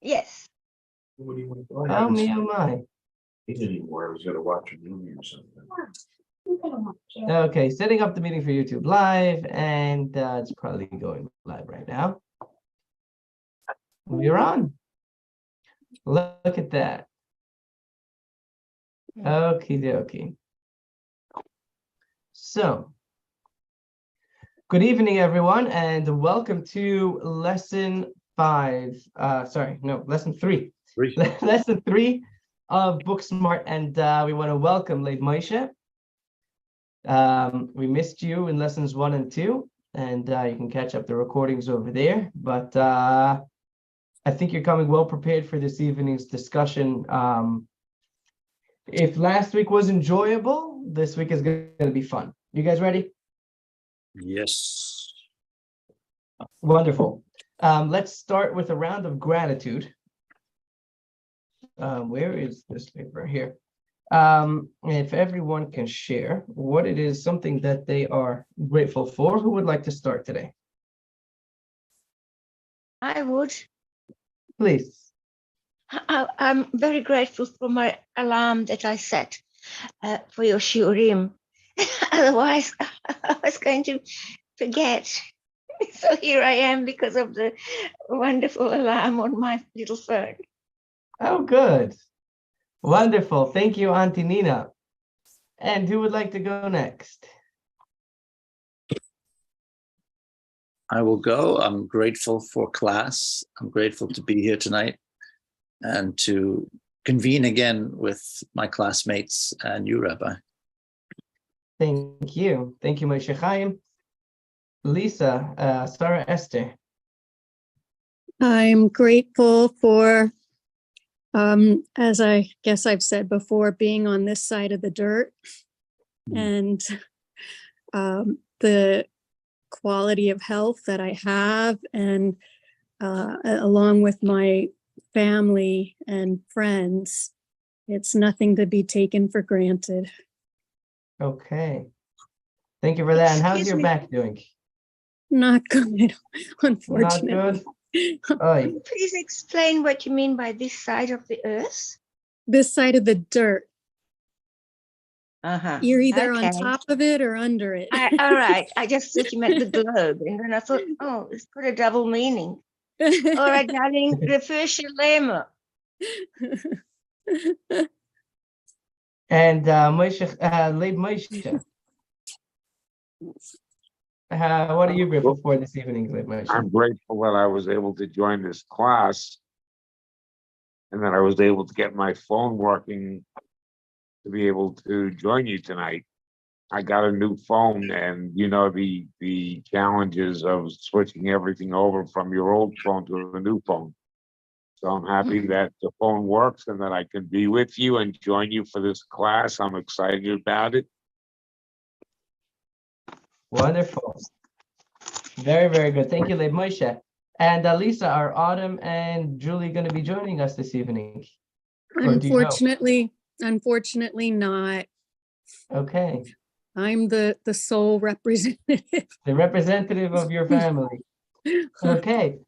Yes. What do you want to Oh me, oh my. anymore? I was gonna watch a movie or something. Okay, setting up the meeting for YouTube Live, and it's probably going live right now. We're on. Look at that. Okie dokie. So, good evening, everyone, and welcome to lesson 5. Lesson 3. Lesson 3 of Booksmart, and we want to welcome Leib Moshe. We missed you in lessons 1 and 2, and you can catch up the recordings over there. But I think you're coming well prepared for this evening's discussion. If last week was enjoyable, this week is going to be fun. You guys ready? Yes. Wonderful. Let's start with a round of gratitude. Where is this paper? Here. If everyone can share what it is, something that they are grateful for, who would like to start today? I would. Please. I'm very grateful for my alarm that I set for your shiurim. Otherwise, I was going to forget. So here I am because of the wonderful alarm on my little phone. Oh, good. Wonderful. Thank you, Auntie Nina. And who would like to go next? I will go. I'm grateful for class. I'm grateful to be here tonight and to convene again with my classmates and you, Rabbi. Thank you. Thank you, Moshe Chaim. Lisa, Sarah Esther. I'm grateful for, as I guess I've said before, being on this side of the dirt and the quality of health that I have, and along with my family and friends, it's nothing to be taken for granted. Okay. Thank you for that. And how's Excuse your me. back doing? Not good, Not unfortunately. good? Oy. Please explain what you mean by this side of the earth. This side of the dirt. Uh-huh. You're either on Okay. top of it or under it. All right. I just thought you meant the globe. And then I thought, oh, it's got a double meaning. All right, darling, refer Shalema. And Leib Moshe. What are you grateful for this evening, Leib Moshe? I'm grateful that I was able to join this class and that I was able to get my phone working to be able to join you tonight. I got a new phone, and you know the challenges of switching everything over from your old phone to the new phone. So I'm happy that the phone works and that I can be with you and join you for this class. I'm excited about it. Wonderful. Very, very good. Thank you, Leib Moshe. And Lisa, are Autumn and Julie going to be joining us this evening? Or do you know? Unfortunately not. Okay. I'm the sole representative. The representative of your family. Okay.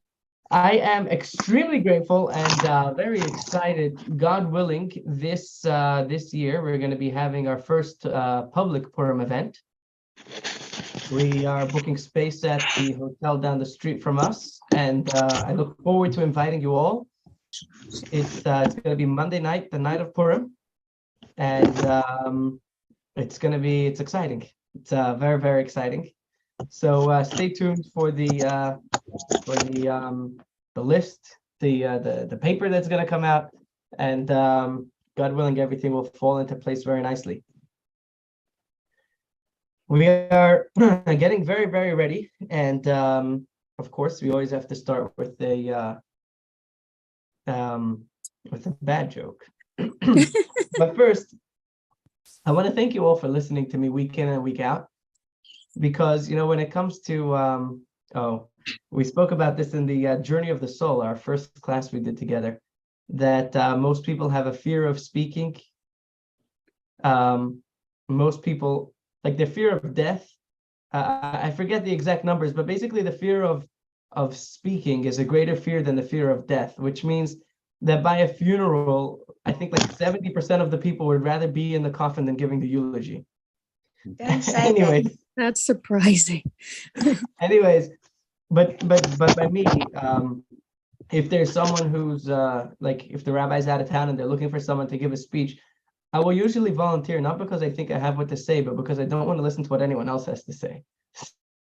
I am extremely grateful and very excited. God willing, this year we're going to be having our first public Purim event. We are booking space at the hotel down the street from us, and I look forward to inviting you all. It's going to be Monday night, the night of Purim, and it's exciting. It's very, very exciting. So stay tuned for the list, the paper that's going to come out, and God willing, everything will fall into place very nicely. We are getting very, very ready, and of course, we always have to start with a bad joke. But first, I want to thank you all for listening to me week in and week out, because when it comes to we spoke about this in the Journey of the Soul, our first class we did together, that most people have a fear of speaking. Most people, like, the fear of death. I forget the exact numbers, but basically the fear of of speaking is a greater fear than the fear of death, which means that by a funeral, I think like 70% of the people would rather be in the coffin than giving the eulogy. Don't say Anyways, That's surprising. anyways, but by me, if there's someone who's like if the rabbi's out of town and they're looking for someone to give a speech, I will usually volunteer, not because I think I have what to say, but because I don't want to listen to what anyone else has to say.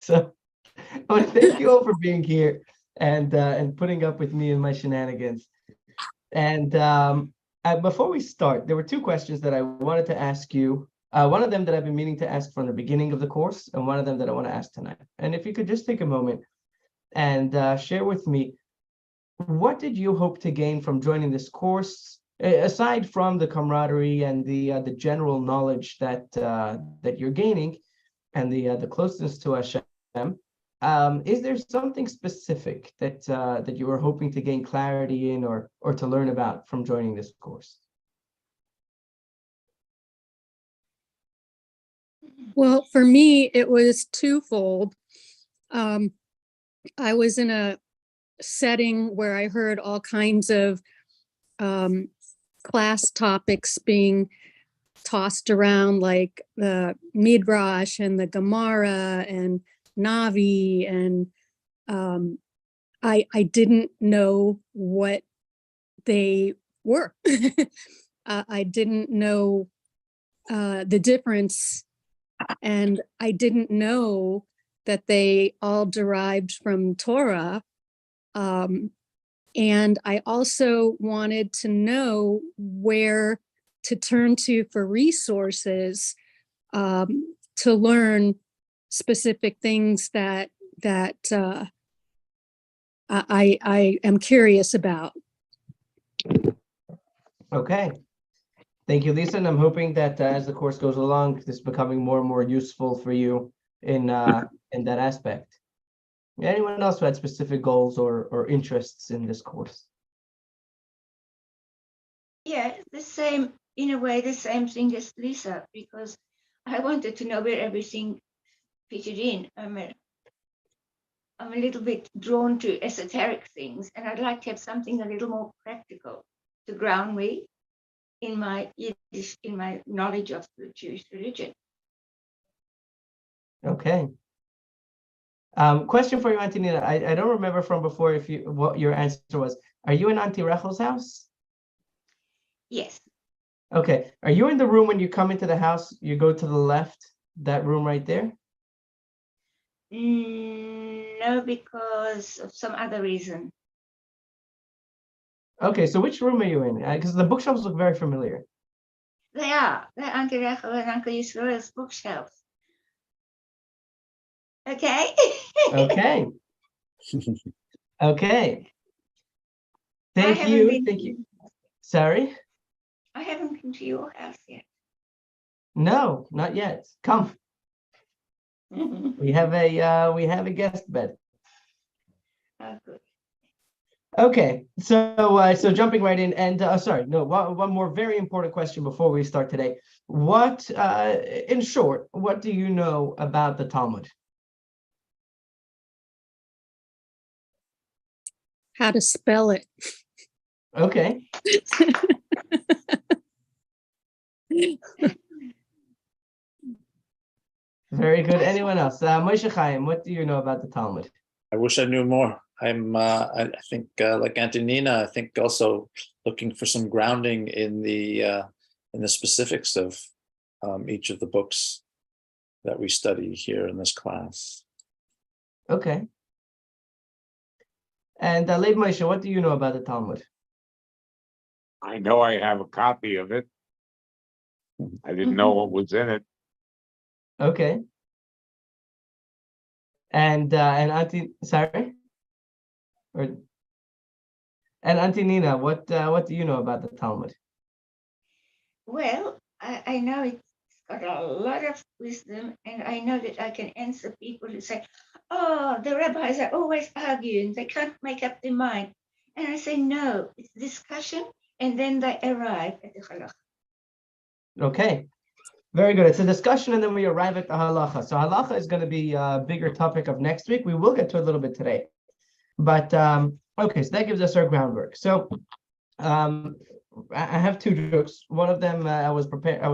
So I want to thank you all for being here and putting up with me and my shenanigans. And before we start, there were two questions that I wanted to ask you. One of them that I've been meaning to ask from the beginning of the course, and one of them that I want to ask tonight. And if you could just take a moment and share with me, what did you hope to gain from joining this course, aside from the camaraderie and the general knowledge that that you're gaining, and the closeness to Hashem? Is there something specific that that you were hoping to gain clarity in or to learn about from joining this course? Well, for me, it was twofold. I was in a setting where I heard all kinds of class topics being tossed around, like the Midrash and the Gemara and Navi, and I didn't know what they were. I didn't know the difference, and I didn't know that they all derived from Torah. And I also wanted to know where to turn to for resources to learn specific things that I am curious about. Okay. Thank you, Lisa. And I'm hoping that as the course goes along, this is becoming more and more useful for you in that aspect. Anyone else who had specific goals or interests in this course? Yeah, the same, in a way, the same thing as Lisa, because I wanted to know where everything fitted in. I'm a little bit drawn to esoteric things, and I'd like to have something a little more practical to ground me in my Yiddish, in my knowledge of the Jewish religion. Okay. Question for you, Auntie Nina. I don't remember from before what your answer was. Are you in Auntie Rechel's house? Yes. Okay. Are you in the room when you come into the house? You go to the left, that room right there? No, because of some other reason. Okay, so which room are you in? Because the bookshelves look very familiar. They're Auntie Rachel and Uncle Yisrael's bookshelves. Okay. Okay. Okay. Thank you. Thank you. Sorry? I haven't been to your house yet. No, not yet. Come. We have a guest bed. Oh, good. Okay, so jumping right in, and sorry, no, one more very important question before we start today. What, in short, what do you know about the Talmud? How to spell it. Okay. Very good. Anyone else? Moshe Chaim, what do you know about the Talmud? I wish I knew more. I think like Auntie Nina, I think also looking for some grounding in the specifics of each of the books that we study here in this class. Okay. And Leib Moshe, what do you know about the Talmud? I know I have a copy of it. I didn't know what was in it. Okay. And Auntie, sorry? And Auntie Nina, what do you know about the Talmud? Well, I know it's got a lot of wisdom, and I know that I can answer people who say, oh, the rabbis are always arguing, they can't make up their mind. And I say, no, it's discussion, and then they arrive at the halacha. Okay, very good. It's a discussion, and then we arrive at the halacha. So halacha is going to be a bigger topic of next week. We will get to a little bit today. But okay, so that gives us our groundwork. So I have two jokes. One of them I was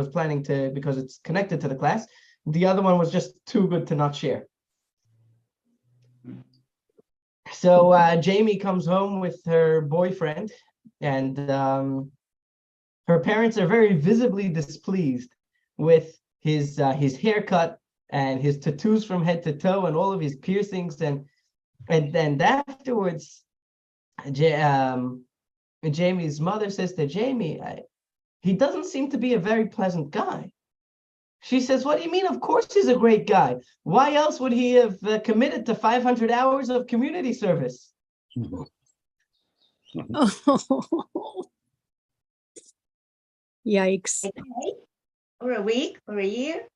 planning to, because it's connected to the class. The other one was just too good to not share. So Jamie comes home with her boyfriend, and her parents are very visibly displeased with his haircut and his tattoos from head to toe and all of his piercings, and then afterwards, Jamie's mother says to Jamie, he doesn't seem to be a very pleasant guy. She says, what do you mean? Of course he's a great guy. Why else would he have committed to 500 hours of community service? Oh. Yikes. A day, or a week, or a year?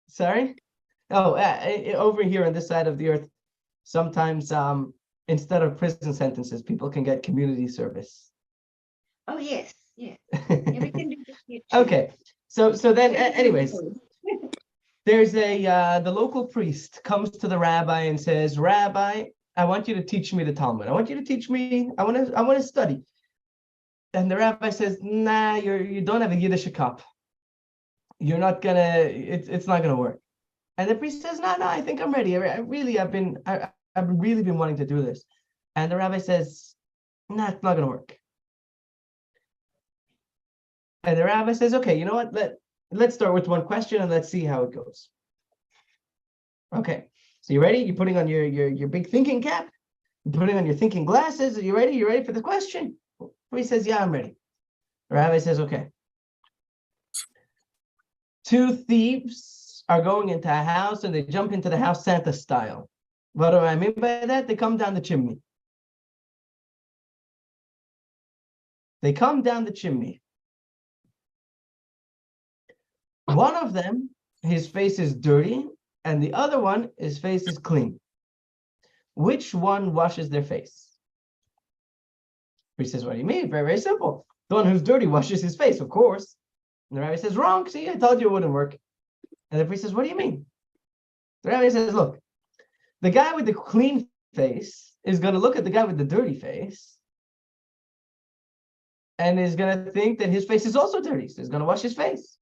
Sorry? Oh, over here on this side of the earth, sometimes instead of prison sentences, people can get community service. Oh, yes, yes. Yeah, we can do this here too. Okay, so then, anyways, there's the local priest comes to the rabbi and says, Rabbi, I want you to teach me the Talmud. I want you to teach me, I want to study. And the rabbi says, nah, you don't have a Yiddish cup. You're not gonna, it's not gonna work. And the priest says, no, I think I'm ready. I've really been wanting to do this. And the rabbi says, nah, it's not gonna work. And the rabbi says, okay, you know what? Let's start with one question and let's see how it goes. Okay, so you ready? You're putting on your big thinking cap? You're putting on your thinking glasses? Are you ready? You ready for the question? The priest says, yeah, I'm ready. The rabbi says, okay. Two thieves are going into a house and they jump into the house Santa style. What do I mean by that? They come down the chimney. They come down the chimney. One of them, his face is dirty, and the other one, his face is clean. Which one washes their face? He says, what do you mean? Very, very simple. The one who's dirty washes his face, of course. And the rabbi says, wrong. See, I told you it wouldn't work. And the priest says, what do you mean? The rabbi says, look, the guy with the clean face is going to look at the guy with the dirty face and is going to think that his face is also dirty. So he's going to wash his face.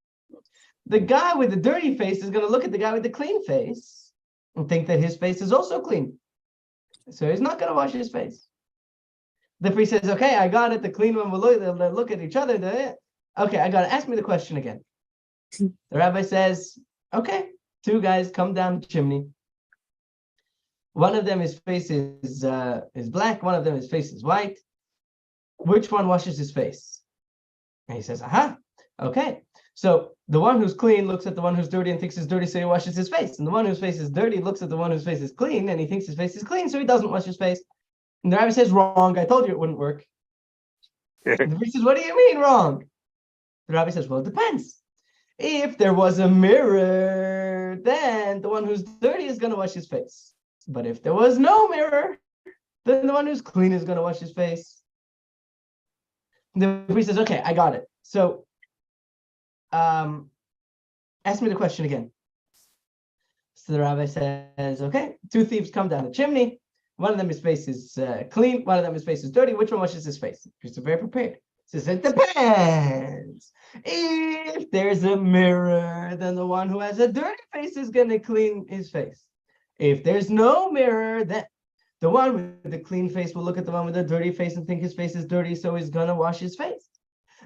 The guy with the dirty face is going to look at the guy with the clean face and think that his face is also clean. So he's not going to wash his face. The priest says, okay, I got it. The clean one will look at each other. Okay, I got it. Ask me the question again. The rabbi says, okay, two guys come down the chimney. One of them, his face is black. One of them, his face is white. Which one washes his face? And he says, aha, okay. So the one who's clean looks at the one who's dirty and thinks he's dirty, so he washes his face. And the one whose face is dirty looks at the one whose face is clean and he thinks his face is clean, so he doesn't wash his face. And the rabbi says, wrong. I told you it wouldn't work. And the priest says, what do you mean wrong? The rabbi says, well, it depends. If there was a mirror, then the one who's dirty is going to wash his face. But if there was no mirror, then the one who's clean is going to wash his face. And the priest says, okay, I got it. So ask me the question again. So the rabbi says, okay, two thieves come down the chimney. One of them, his face is clean. One of them, his face is dirty. Which one washes his face? He's very prepared. He says, it depends. If there's a mirror, then the one who has a dirty face is going to clean his face. If there's no mirror, then the one with the clean face will look at the one with the dirty face and think his face is dirty, so he's going to wash his face.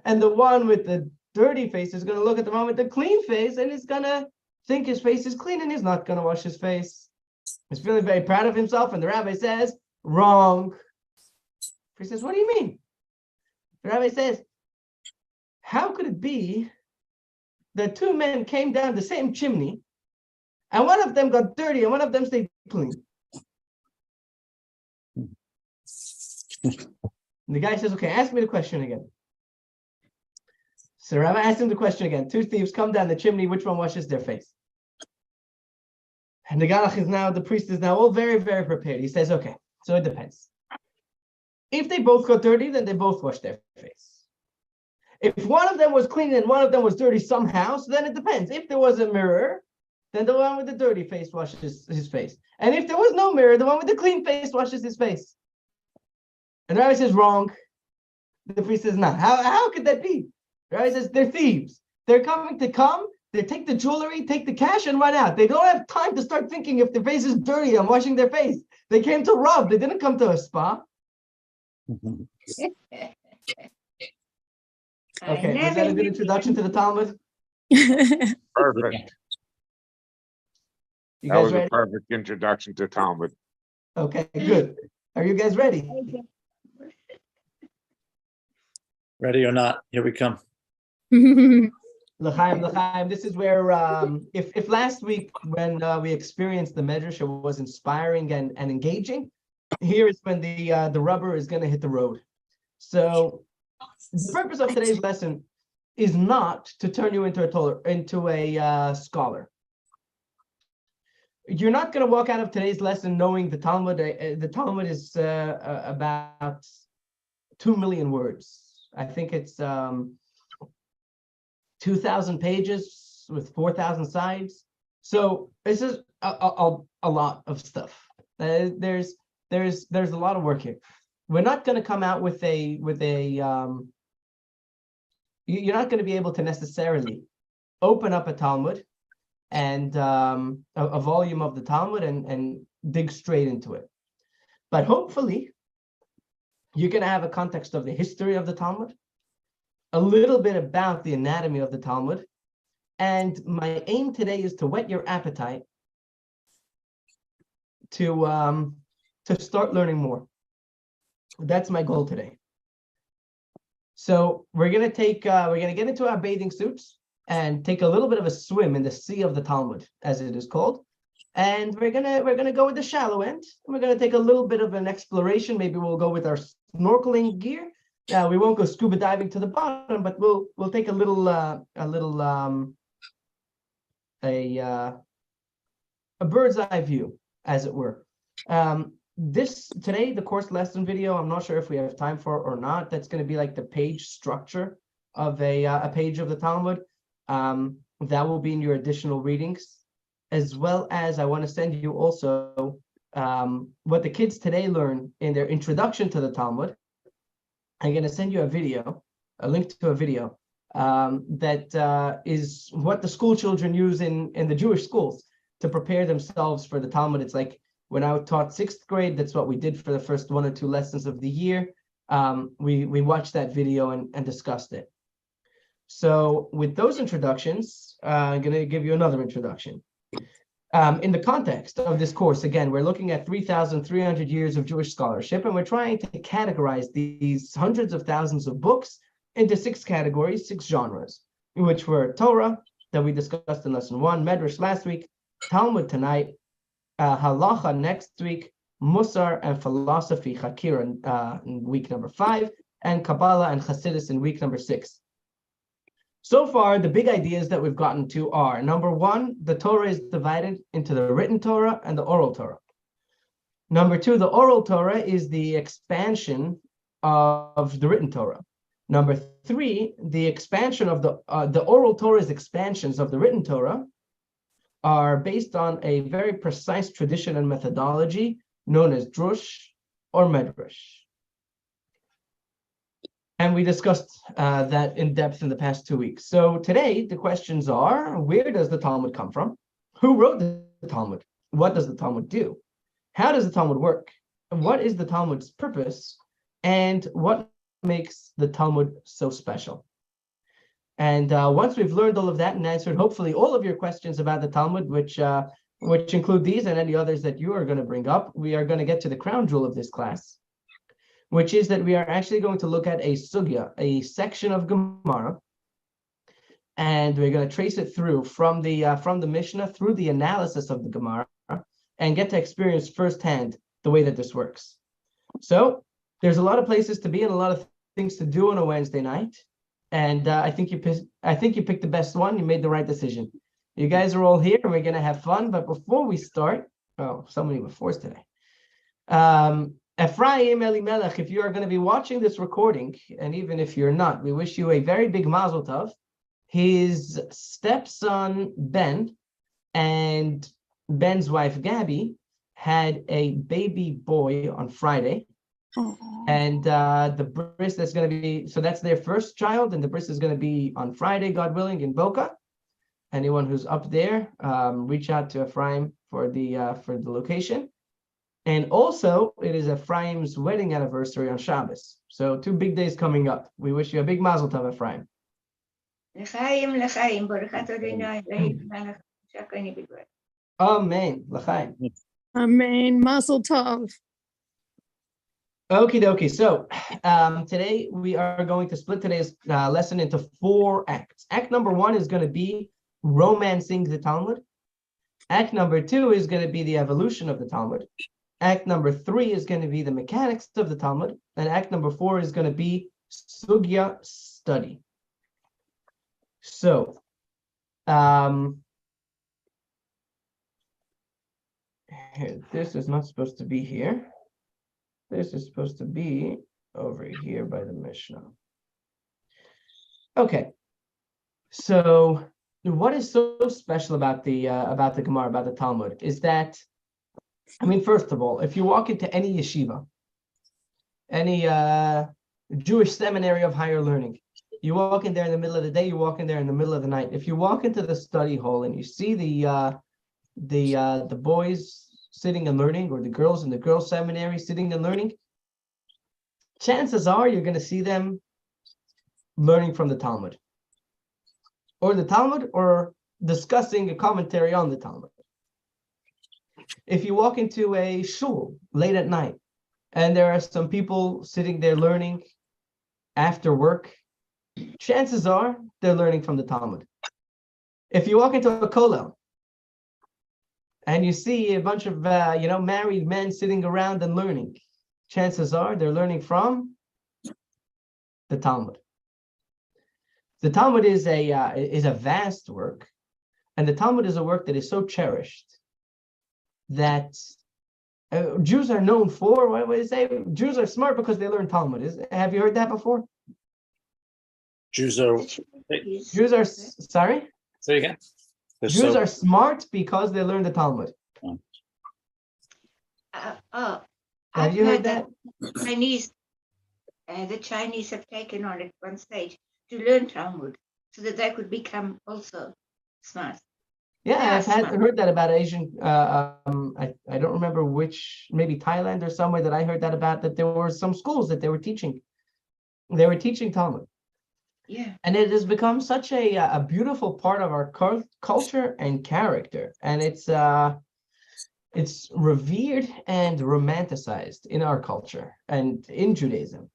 And the one with the dirty face is going to look at the one with the clean face and is going to think his face is clean and he's not going to wash his face. He's feeling very proud of himself, and the rabbi says, wrong. He says, what do you mean? The rabbi says, how could it be that two men came down the same chimney and one of them got dirty and one of them stayed clean? And the guy says, okay, ask me the question again. So the rabbi asked him the question again. Two thieves come down the chimney, which one washes their face? And the priest is now all very, very prepared. He says, okay, so it depends. If they both got dirty, then they both wash their face. If one of them was clean and one of them was dirty somehow, so then it depends. If there was a mirror, then the one with the dirty face washes his face. And if there was no mirror, the one with the clean face washes his face. And the rabbi says, wrong. The priest says, no. How could that be? The rabbi says, they're thieves. They're coming to come, they take the jewelry, take the cash, and run out. They don't have time to start thinking if their face is dirty and washing their face. They came to rob. They didn't come to a spa. Okay, was that a good introduction to the Talmud? Perfect. You That guys was a ready? perfect introduction to Talmud. Okay, good. Are you guys ready? Ready or not, here we come. L'chaim, L'chaim. This is where, if last week when we experienced the Medrash, it was inspiring and engaging, here is when the rubber is going to hit the road. So the purpose of today's lesson is not to turn you into a scholar. You're not going to walk out of today's lesson knowing the Talmud. The Talmud is about 2 million words. I think it's 2,000 pages with 4,000 sides. So this is a lot of stuff. There's a lot of work here. We're not going to come out with a you're not going to be able to necessarily open up a Talmud and a volume of the Talmud and dig straight into it. But hopefully, you're going to have a context of the history of the Talmud, a little bit about the anatomy of the Talmud, and my aim today is to whet your appetite to start learning more. That's my goal today. So we're gonna get into our bathing suits and take a little bit of a swim in the sea of the Talmud, as it is called. And we're gonna go with the shallow end. And we're gonna take a little bit of an exploration. Maybe we'll go with our snorkeling gear. We won't go scuba diving to the bottom, but we'll take a bird's eye view, as it were. Today, the course lesson video, I'm not sure if we have time for it or not. That's going to be like the page structure of a page of the Talmud. That will be in your additional readings, as well as I want to send you also what the kids today learn in their introduction to the Talmud. I'm going to send you a link to a video that is what the school children use in the Jewish schools to prepare themselves for the Talmud. It's like when I taught 6th grade, that's what we did for the first 1 or 2 lessons of the year. We watched that video and discussed it. So with those introductions, I'm going to give you another introduction. In the context of this course, again, we're looking at 3,300 years of Jewish scholarship, and we're trying to categorize these hundreds of thousands of books into 6 categories, 6 genres, which were Torah, that we discussed in lesson 1, Medrash last week, Talmud tonight, Halacha next week, Musar and philosophy, Hakir in week number 5, and Kabbalah and Hasidus in week number 6. So far, the big ideas that we've gotten to are, number 1, the Torah is divided into the written Torah and the oral Torah. Number 2, the oral Torah is the expansion of the written Torah. Number 3, the expansion of the oral Torah's expansions of the written Torah are based on a very precise tradition and methodology known as drush or medrash. And we discussed that in depth in the past 2 weeks. So today, the questions are, where does the Talmud come from? Who wrote the Talmud? What does the Talmud do? How does the Talmud work? What is the Talmud's purpose? And what makes the Talmud so special? And once we've learned all of that and answered hopefully all of your questions about the Talmud, which include these and any others that you are going to bring up, we are going to get to the crown jewel of this class, which is that we are actually going to look at a sugya, a section of Gemara, and we're going to trace it through from the Mishnah through the analysis of the Gemara and get to experience firsthand the way that this works. So there's a lot of places to be and a lot of things to do on a Wednesday night. And I think you picked the best one. You made the right decision. You guys are all here and we're going to have fun. But before we start, so many befores today. Ephraim Elimelech, if you are going to be watching this recording, and even if you're not, we wish you a very big mazel tov. His stepson, Ben, And Ben's wife, Gabby, had a baby boy on Friday. And the bris that's going to be, so that's their first child, and the bris is going to be on Friday, God willing, in Boca. Anyone who's up there, reach out to Ephraim for the location. And also, it is Ephraim's wedding anniversary on Shabbos. So 2 big days coming up. We wish you a big mazel tov, Ephraim. L'chaim, Baruch atah Adonai, Elohim melech haolam b'dvar. Amen. L'chaim. Amen. Mazel tov. Okie dokie. So today we are going to split today's lesson into 4 acts. Act number 1 is going to be romancing the Talmud. Act number 2 is going to be the evolution of the Talmud. Act number 3 is going to be the mechanics of the Talmud. And act number 4 is going to be sugya study. So, this is not supposed to be here. This is supposed to be over here by the Mishnah. Okay. So, what is so special about the Gemara, about the Talmud, is that, I mean, first of all, if you walk into any yeshiva, any Jewish seminary of higher learning, you walk in there in the middle of the day, you walk in there in the middle of the night. If you walk into the study hall and you see the boys sitting and learning, or the girls in the girls' seminary sitting and learning, chances are you're going to see them learning from the Talmud, or discussing a commentary on the Talmud. If you walk into a shul late at night, and there are some people sitting there learning after work, chances are they're learning from the Talmud. If you walk into a kollel and you see a bunch of married men sitting around and learning, chances are they're learning from the Talmud. The Talmud is a vast work, and the Talmud is a work that is so cherished that Jews are known for. What do you say? Jews are smart because they learn Talmud. Have you heard that before? Jews are, sorry? say again? Jews are smart because they learn the Talmud. Have you heard that? The Chinese have taken on at one stage to learn Talmud so that they could become also smart. Yeah, I've heard that about Asian. I don't remember which, maybe Thailand or somewhere that I heard that about, that there were some schools that they were teaching. They were teaching Talmud. Yeah. And it has become such a beautiful part of our culture and character. And it's revered and romanticized in our culture and in Judaism.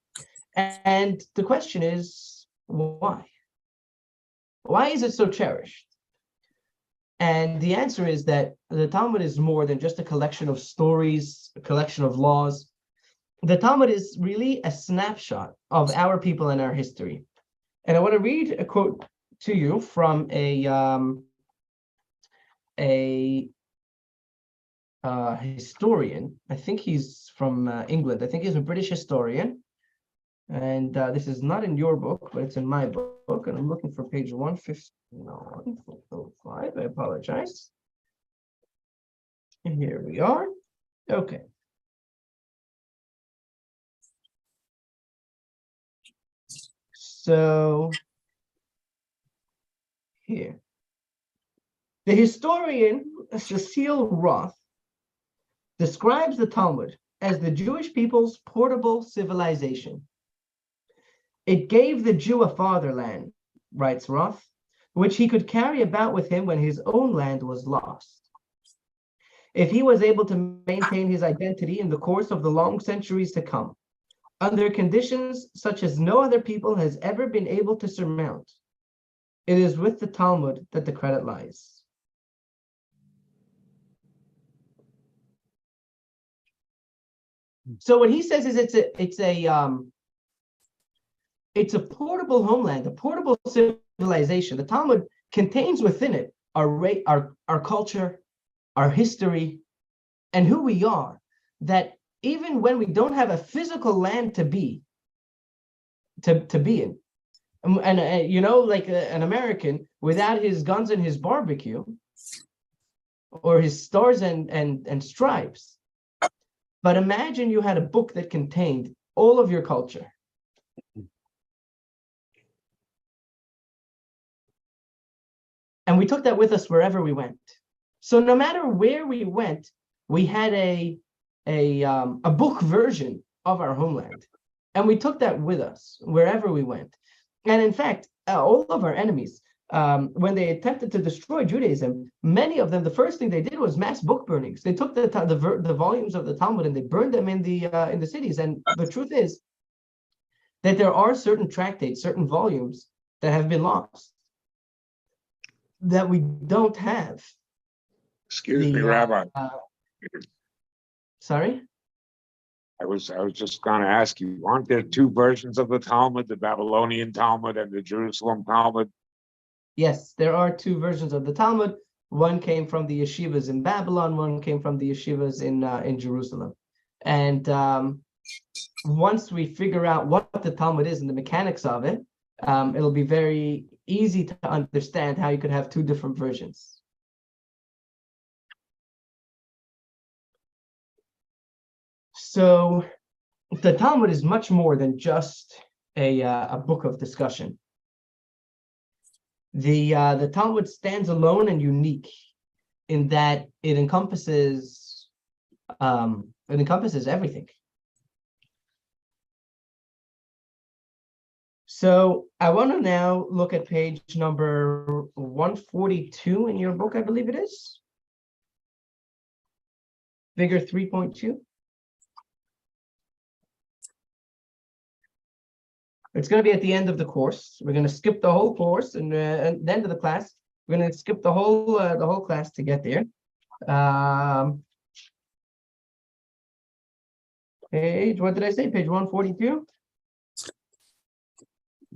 And the question is, why? Why is it so cherished? And the answer is that the Talmud is more than just a collection of stories, a collection of laws. The Talmud is really a snapshot of our people and our history. And I want to read a quote to you from a historian. I think he's from England. I think he's a British historian. And this is not in your book, but it's in my book. And I'm looking for page 105. I apologize. And here we are. Okay. So here. The historian Cecile Roth describes the Talmud as the Jewish people's portable civilization. It gave the Jew a fatherland, writes Roth, which he could carry about with him when his own land was lost. If he was able to maintain his identity in the course of the long centuries to come, under conditions such as no other people has ever been able to surmount, it is with the Talmud that the credit lies. So what he says is it's a portable homeland, a portable civilization. The Talmud contains within it our culture, our history, and who we are, that even when we don't have a physical land to be in, and like an American without his guns and his barbecue, or his stars and stripes. But imagine you had a book that contained all of your culture. And we took that with us wherever we went. So no matter where we went, we had a book version of our homeland. And we took that with us wherever we went. And in fact, all of our enemies, when they attempted to destroy Judaism, many of them, the first thing they did was mass book burnings. They took the volumes of the Talmud and they burned them in the cities. And the truth is that there are certain tractates, certain volumes that have been lost that we don't have. Excuse me, Rabbi. Sorry? I was just gonna ask you, aren't there two versions of the Talmud, the Babylonian Talmud and the Jerusalem Talmud? Yes, there are two versions of the Talmud. One came from the yeshivas in Babylon, one came from the yeshivas in Jerusalem. And once we figure out what the Talmud is and the mechanics of it, it'll be very easy to understand how you could have two different versions. So the Talmud is much more than just a book of discussion. The Talmud stands alone and unique in that it encompasses everything. So I want to now look at page number 142 in your book, I believe it is. Figure 3.2. It's going to be at the end of the course. We're going to skip the whole course, and at the end of the class, we're going to skip the whole class to get there. Page, what did I say? Page 142?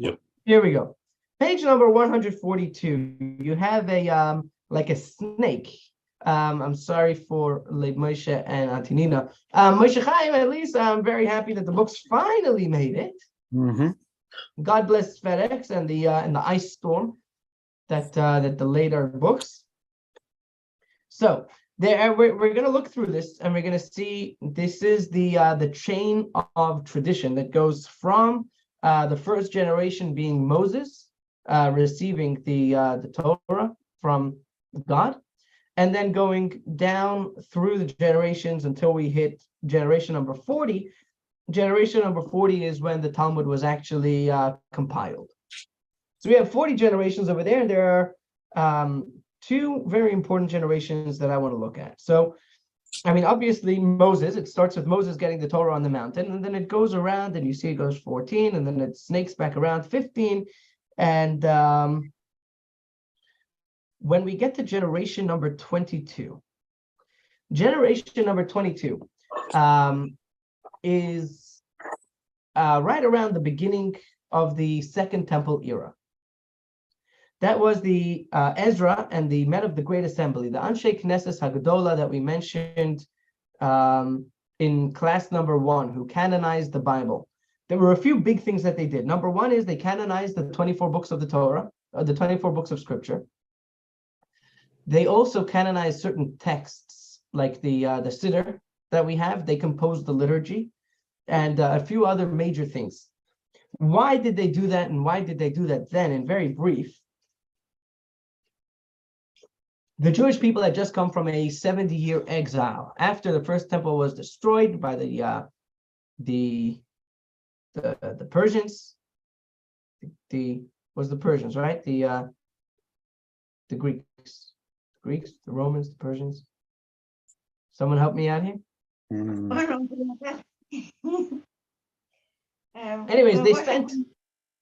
Yep. Here we go. Page number 142. You have a like a snake. I'm sorry for Leib Moshe and Antonina. Moshe Chaim, at least I'm very happy that the books finally made it. Mm-hmm. God bless FedEx and the ice storm that delayed our books. So there, we're going to look through this, and we're going to see this is the chain of tradition that goes from the first generation being Moses, receiving the Torah from God, and then going down through the generations until we hit generation number 40. Generation number 40 is when the Talmud was actually compiled. So we have 40 generations over there, and there are two very important generations that I want to look at. So, I mean, obviously Moses, it starts with Moses getting the Torah on the mountain, and then it goes around, and you see it goes 14, and then it snakes back around 15. And when we get to generation number 22, generation number 22 is right around the beginning of the Second Temple era. That was the Ezra and the men of the Great Assembly, the Anshe Knesset Hagadola that we mentioned in class number 1, who canonized the Bible. There were a few big things that they did. Number 1 is they canonized the 24 books of the Torah, the 24 books of Scripture. They also canonized certain texts, like the Siddur that we have. They composed the liturgy, and a few other major things. Why did they do that, and why did they do that then? In very brief, the Jewish people had just come from a 70-year exile after the first temple was destroyed by the Persians. The Persians, right? The Greeks, the Romans, the Persians. Someone help me out here. Anyways,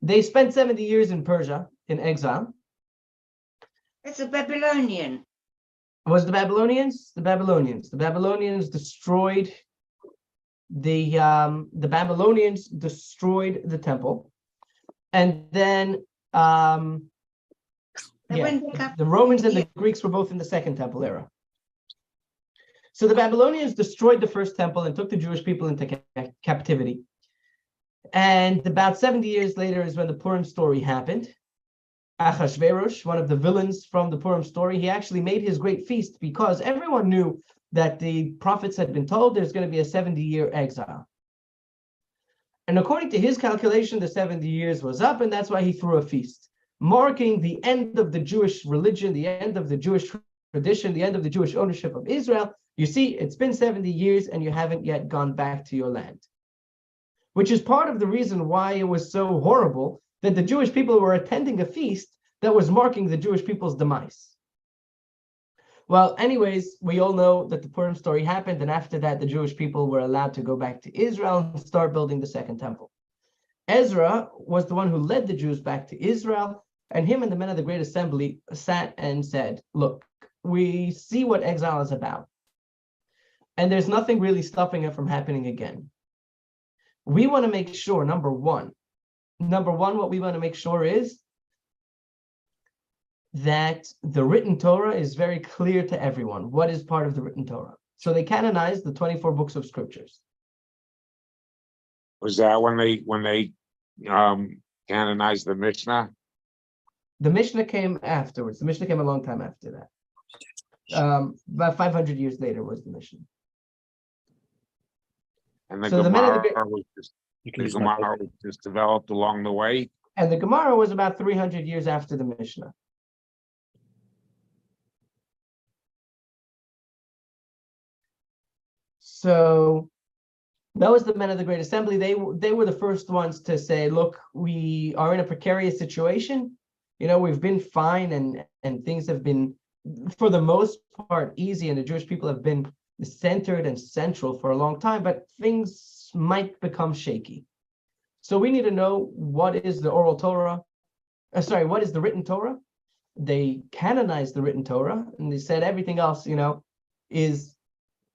they spent 70 years in Persia in exile. It's a Babylonian. Was the Babylonians? The Babylonians destroyed the Babylonians destroyed the temple, and then the Romans and the Greeks were both in the Second Temple era. So the Babylonians destroyed the first temple and took the Jewish people into captivity. And about 70 years later is when the Purim story happened. Achashverosh, one of the villains from the Purim story, he actually made his great feast because everyone knew that the prophets had been told there's going to be a 70-year exile. And according to his calculation, the 70 years was up, and that's why he threw a feast, marking the end of the Jewish religion, the end of the Jewish tradition, the end of the Jewish ownership of Israel. You see, it's been 70 years and you haven't yet gone back to your land, which is part of the reason why it was so horrible that the Jewish people were attending a feast that was marking the Jewish people's demise. Well, anyways, we all know that the Purim story happened, and after that, the Jewish people were allowed to go back to Israel and start building the second temple. Ezra was the one who led the Jews back to Israel, and him and the men of the Great Assembly sat and said, look, we see what exile is about, and there's nothing really stopping it from happening again. We want to make sure, number one, what we want to make sure is that the written Torah is very clear to everyone. What is part of the written Torah? So they canonized the 24 books of scriptures. Was that when they canonized the Mishnah? The Mishnah came afterwards. The Mishnah came a long time after that. About 500 years later was the Mishnah. And the So the men of the Gemara was just developed along the way. And the Gemara was about 300 years after the Mishnah. So that was the men of the Great Assembly. They were the first ones to say, look, we are in a precarious situation. You know, we've been fine and things have been, for the most part, easy, and the Jewish people have been centered and central for a long time, but things might become shaky. So we need to know what is the oral Torah, what is the written Torah? They canonized the written Torah, and they said everything else, is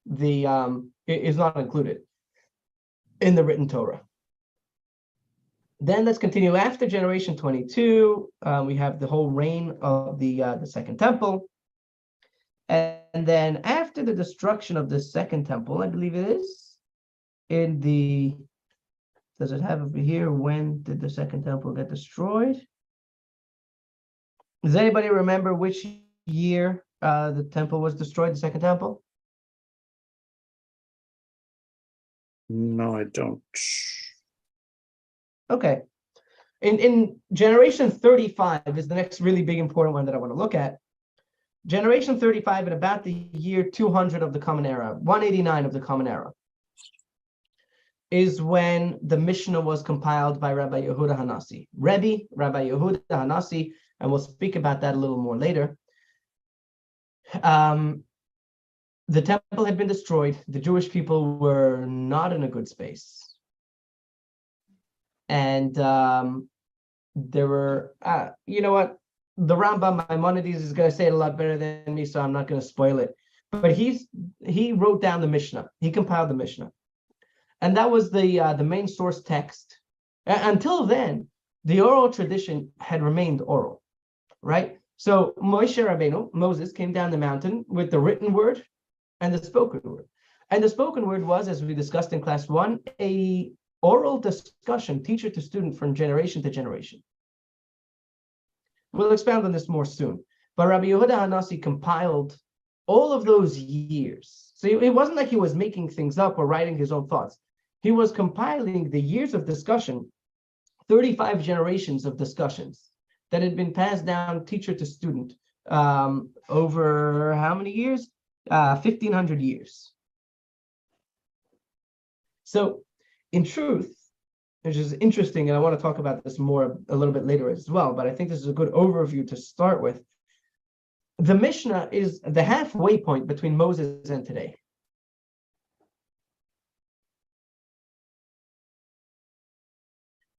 not included in the written Torah. Then let's continue. After generation 22, we have the whole reign of the Second Temple. And then after the destruction of the Second Temple, I believe it is, does it have over here, when did the Second Temple get destroyed? Does anybody remember which year the temple was destroyed, the Second Temple? No, I don't. Okay. In generation 35 is the next really big important one that I want to look at. Generation 35 at about the year 200 of the Common Era, 189 of the Common Era, is when the Mishnah was compiled by Rabbi Yehuda Hanassi. Rabbi Yehuda Hanassi, and we'll speak about that a little more later. The temple had been destroyed. The Jewish people were not in a good space. And there were, you know what? The Rambam Maimonides is going to say it a lot better than me, so I'm not going to spoil it. But he wrote down the Mishnah. He compiled the Mishnah. And that was the main source text. Until then, the oral tradition had remained oral, right? So Moshe Rabbeinu, Moses, came down the mountain with the written word and the spoken word. And the spoken word was, as we discussed in class 1, a oral discussion, teacher to student, from generation to generation. We'll expound on this more soon. But Rabbi Yehuda Hanassi compiled all of those years. So it wasn't like he was making things up or writing his own thoughts. He was compiling the years of discussion, 35 generations of discussions that had been passed down teacher to student over how many years? 1,500 years. So in truth, which is interesting, and I want to talk about this more a little bit later as well, but I think this is a good overview to start with. The Mishnah is the halfway point between Moses and today.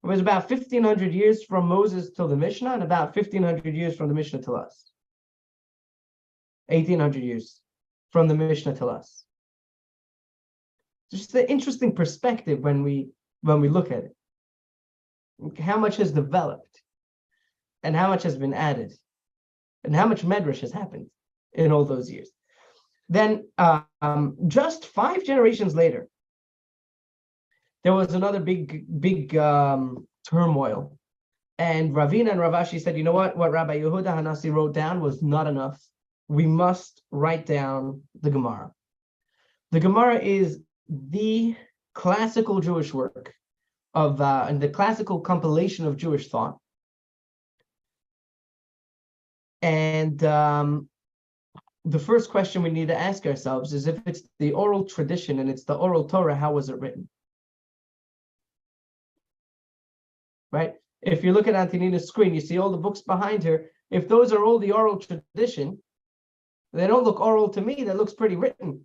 It was about 1,500 years from Moses till the Mishnah, and about 1,500 years from the Mishnah till us. 1,800 years from the Mishnah till us. Just an interesting perspective when we look at it. How much has developed, and how much has been added, and how much medrash has happened in all those years. Then, just 5 generations later, there was another big turmoil And Ravina and Ravashi said, you know what Rabbi Yehuda Hanasi wrote down was not enough. We must write down the Gemara. The Gemara is the classical Jewish work of and the classical compilation of Jewish thought. And the first question we need to ask ourselves is, if it's the oral tradition and it's the oral Torah, how was it written? Right? If you look at Antonina's screen, you see all the books behind her. If those are all the oral tradition, they don't look oral to me. That looks pretty written.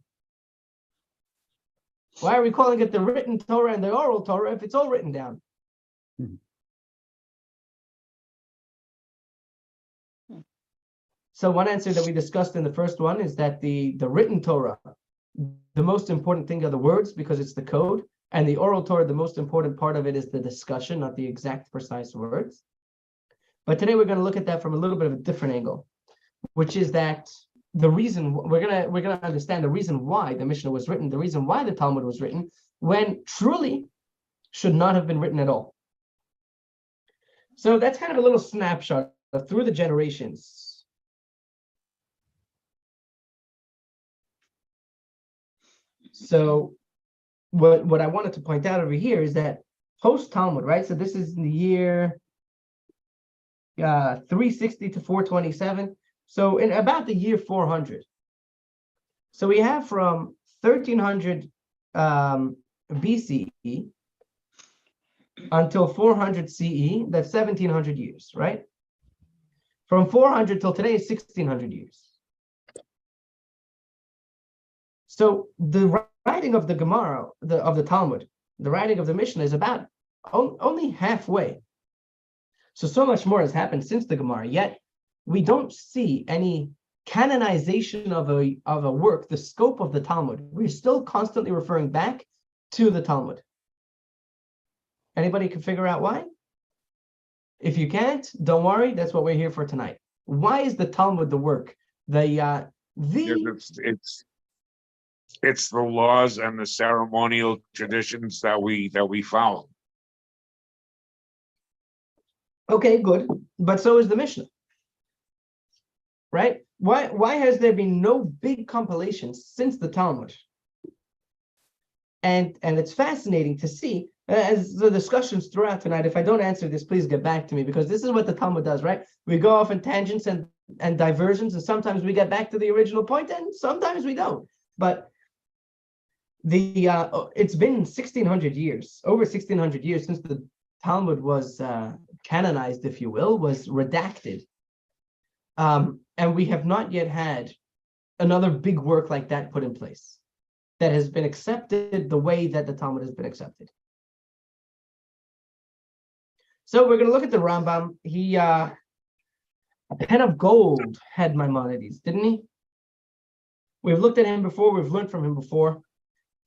Why are we calling it the written Torah and the oral Torah if it's all written down? So one answer that we discussed in the first one is that the written Torah, the most important thing are the words because it's the code, and the oral Torah, the most important part of it is the discussion, not the exact precise words. But today we're going to look at that from a little bit of a different angle, which is that the reason we're gonna understand the reason why the Mishnah was written, the reason why the Talmud was written, when truly should not have been written at all. So that's kind of a little snapshot of through the generations. So what I wanted to point out over here is that post-Talmud, right? So this is in the year 360 to 427. So in about the year 400. So we have from 1300 BCE until 400 CE, that's 1700 years, right? From 400 till today is 1600 years. So the writing of the Gemara, of the Talmud, the writing of the Mishnah is about only halfway. So much more has happened since the Gemara, yet we don't see any canonization of a work, the scope of the Talmud. We're still constantly referring back to the Talmud. Anybody can figure out why? If you can't, don't worry, that's what we're here for tonight. Why is the Talmud the work? It's the laws and the ceremonial traditions that we follow. Okay, good. But so is the Mishnah. Right? Why has there been no big compilations since the Talmud? And it's fascinating to see, as the discussions throughout tonight, if I don't answer this, please get back to me, because this is what the Talmud does, right? We go off in tangents and diversions, and sometimes we get back to the original point, and sometimes we don't. But it's been 1600 years, over 1600 years since the Talmud was canonized, if you will, was redacted. And we have not yet had another big work like that put in place that has been accepted the way that the Talmud has been accepted. So we're going to look at the Rambam. He, a pen of gold had Maimonides, didn't he? We've looked at him before. We've learned from him before.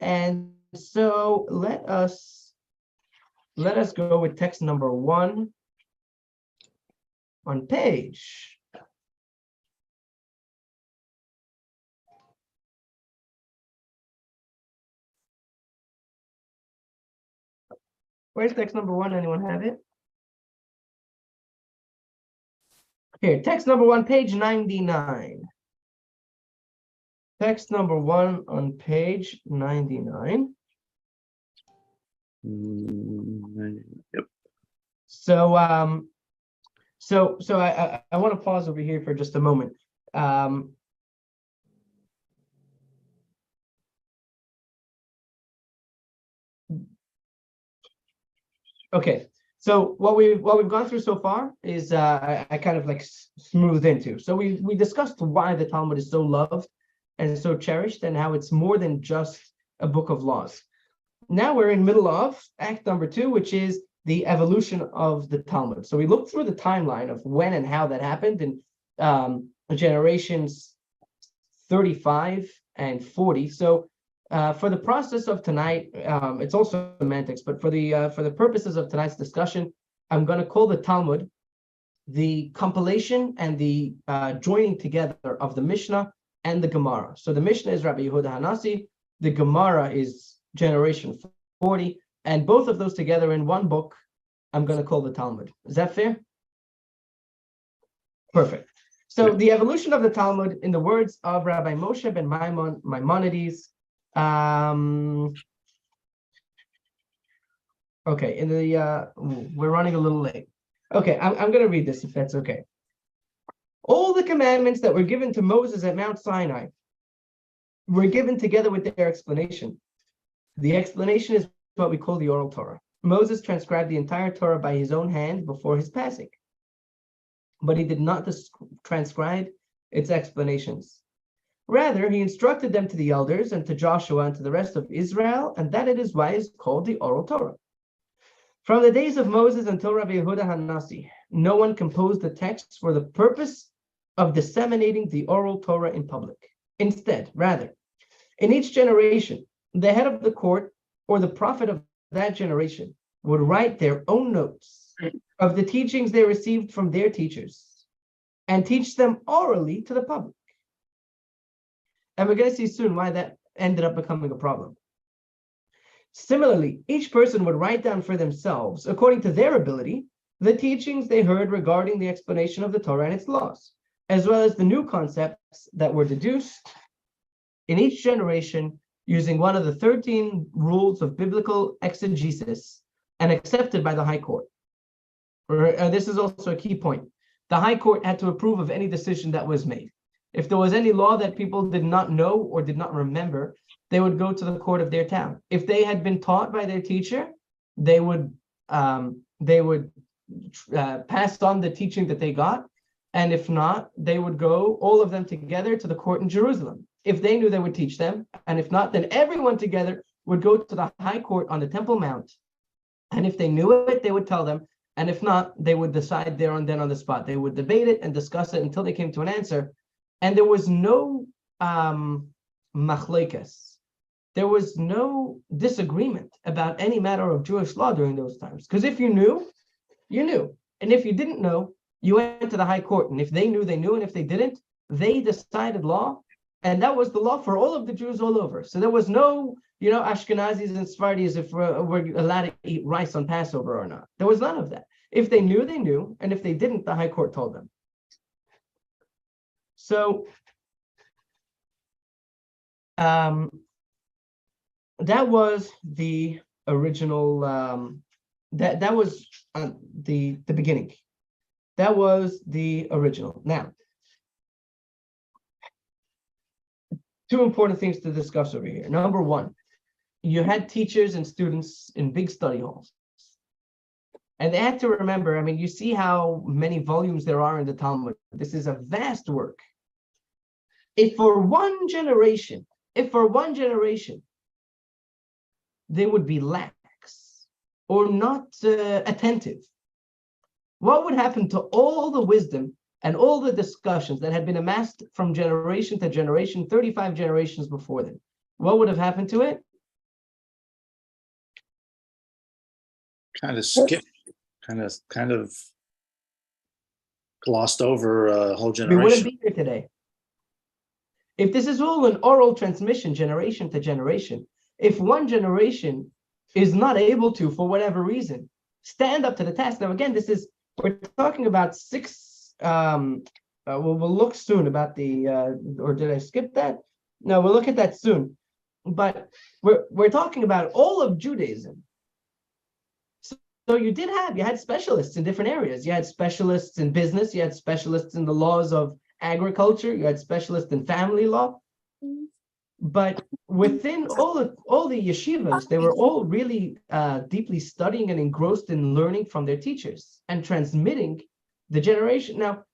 And so let us go with text number 1 on page. Where's text number 1? Anyone have it? Here, text number 1, page 99. Text number 1 on page 99. Yep. So I want to pause over here for just a moment. Okay, so what we've gone through so far is I kind of like smoothed into. So we discussed why the Talmud is so loved and so cherished, and how it's more than just a book of laws. Now we're in middle of act number 2, which is the evolution of the Talmud. So we looked through the timeline of when and how that happened in generations 35 and 40. So for the process of tonight, it's also semantics, but for the purposes of tonight's discussion, I'm going to call the Talmud the compilation and the joining together of the Mishnah and the Gemara. So the Mishnah is Rabbi Yehuda Hanasi, the Gemara is generation 40, and both of those together in one book I'm going to call the Talmud. Is that fair? Perfect. So the evolution of the Talmud, in the words of Rabbi Moshe ben Maimonides, okay, in the we're running a little late. Okay, I'm going to read this if that's okay. All the commandments that were given to Moses at Mount Sinai were given together with their explanation. The explanation is what we call the oral Torah. Moses transcribed the entire Torah by his own hand before his passing, but he did not transcribe its explanations. Rather, he instructed them to the elders and to Joshua and to the rest of Israel, and that it is why it is called the oral Torah. From the days of Moses until Rabbi Yehuda HaNasi, no one composed the texts for the purpose of disseminating the oral Torah in public. Instead, rather, in each generation, the head of the court or the prophet of that generation would write their own notes of the teachings they received from their teachers and teach them orally to the public. And we're going to see soon why that ended up becoming a problem. Similarly, each person would write down for themselves, according to their ability, the teachings they heard regarding the explanation of the Torah and its laws, as well as the new concepts that were deduced in each generation using one of the 13 rules of biblical exegesis and accepted by the High Court. This is also a key point. The High Court had to approve of any decision that was made. If there was any law that people did not know or did not remember, they would go to the court of their town. If they had been taught by their teacher, they would pass on the teaching that they got. And if not, they would go, all of them together, to the court in Jerusalem. If they knew, they would teach them. And if not, then everyone together would go to the High Court on the Temple Mount. And if they knew it, they would tell them. And if not, they would decide there and then on the spot. They would debate it and discuss it until they came to an answer. And there was no machlekas. There was no disagreement about any matter of Jewish law during those times. Because if you knew, you knew. And if you didn't know, you went to the High Court. And if they knew, they knew. And if they didn't, they decided law. And that was the law for all of the Jews all over. So there was no, Ashkenazis and Sfardis if we're allowed to eat rice on Passover or not. There was none of that. If they knew, they knew. And if they didn't, the High Court told them. So that was the original, that was the beginning. That was the original. Now, two important things to discuss over here. Number one, you had teachers and students in big study halls. And they had to remember, you see how many volumes there are in the Talmud. This is a vast work. If for one generation, they would be lax or not attentive, what would happen to all the wisdom and all the discussions that had been amassed from generation to generation, 35 generations before them? What would have happened to it? Kind of skipped, kind of glossed over a whole We wouldn't generation. be here today. If this is all an oral transmission, generation to generation, if one generation is not able to, for whatever reason, stand up to the task. Now, again, we're talking about we'll look soon about the, or did I skip that? No, we'll look at that soon. But we're talking about all of Judaism. So you had specialists in different areas. You had specialists in business, you had specialists in the laws of agriculture, you had specialists in family law. But within all the yeshivas, they were all really deeply studying and engrossed in learning from their teachers and transmitting the generation. Now,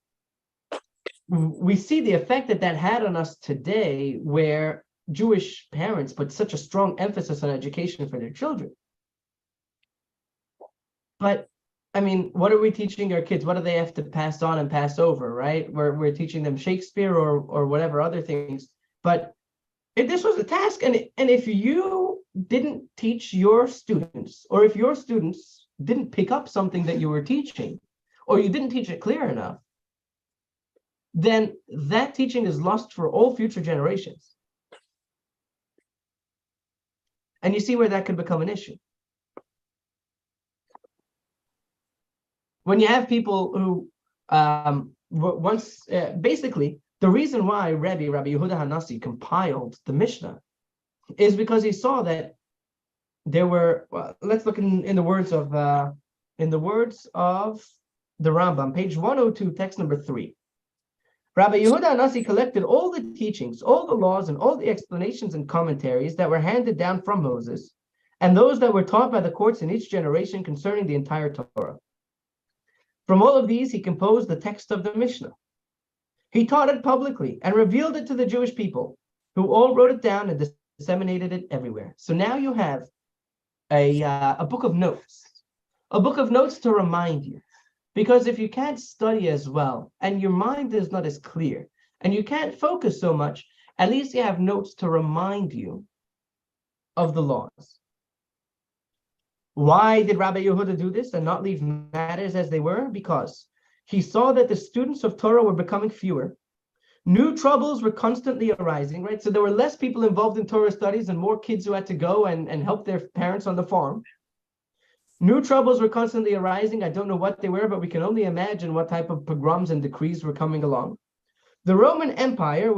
we see the effect that had on us today, where Jewish parents put such a strong emphasis on education for their children. But what are we teaching our kids? What do they have to pass on and pass over, right? We're teaching them Shakespeare or whatever other things. But if this was a task, and if you didn't teach your students, or if your students didn't pick up something that you were teaching, or you didn't teach it clear enough, then that teaching is lost for all future generations. And you see where that could become an issue. when you have people who basically the reason why Rabbi Yehuda Hanassi compiled the Mishnah is because he saw that there were, well, let's look in the words of the Rambam, page 102, text number 3. Rabbi Yehuda Hanassi collected all the teachings, all the laws, and all the explanations and commentaries that were handed down from Moses, and those that were taught by the courts in each generation concerning the entire Torah. From all of these, he composed the text of the Mishnah. He taught it publicly and revealed it to the Jewish people, who all wrote it down and disseminated it everywhere. So now you have a book of notes to remind you. Because if you can't study as well, and your mind is not as clear, and you can't focus so much, at least you have notes to remind you of the laws. Why did Rabbi Yehuda do this and not leave matters as they were? Because he saw that the students of Torah were becoming fewer. New troubles were constantly arising, right? So there were less people involved in Torah studies and more kids who had to go and help their parents on the farm. New troubles were constantly arising. I don't know what they were, but we can only imagine what type of pogroms and decrees were coming along. The Roman Empire,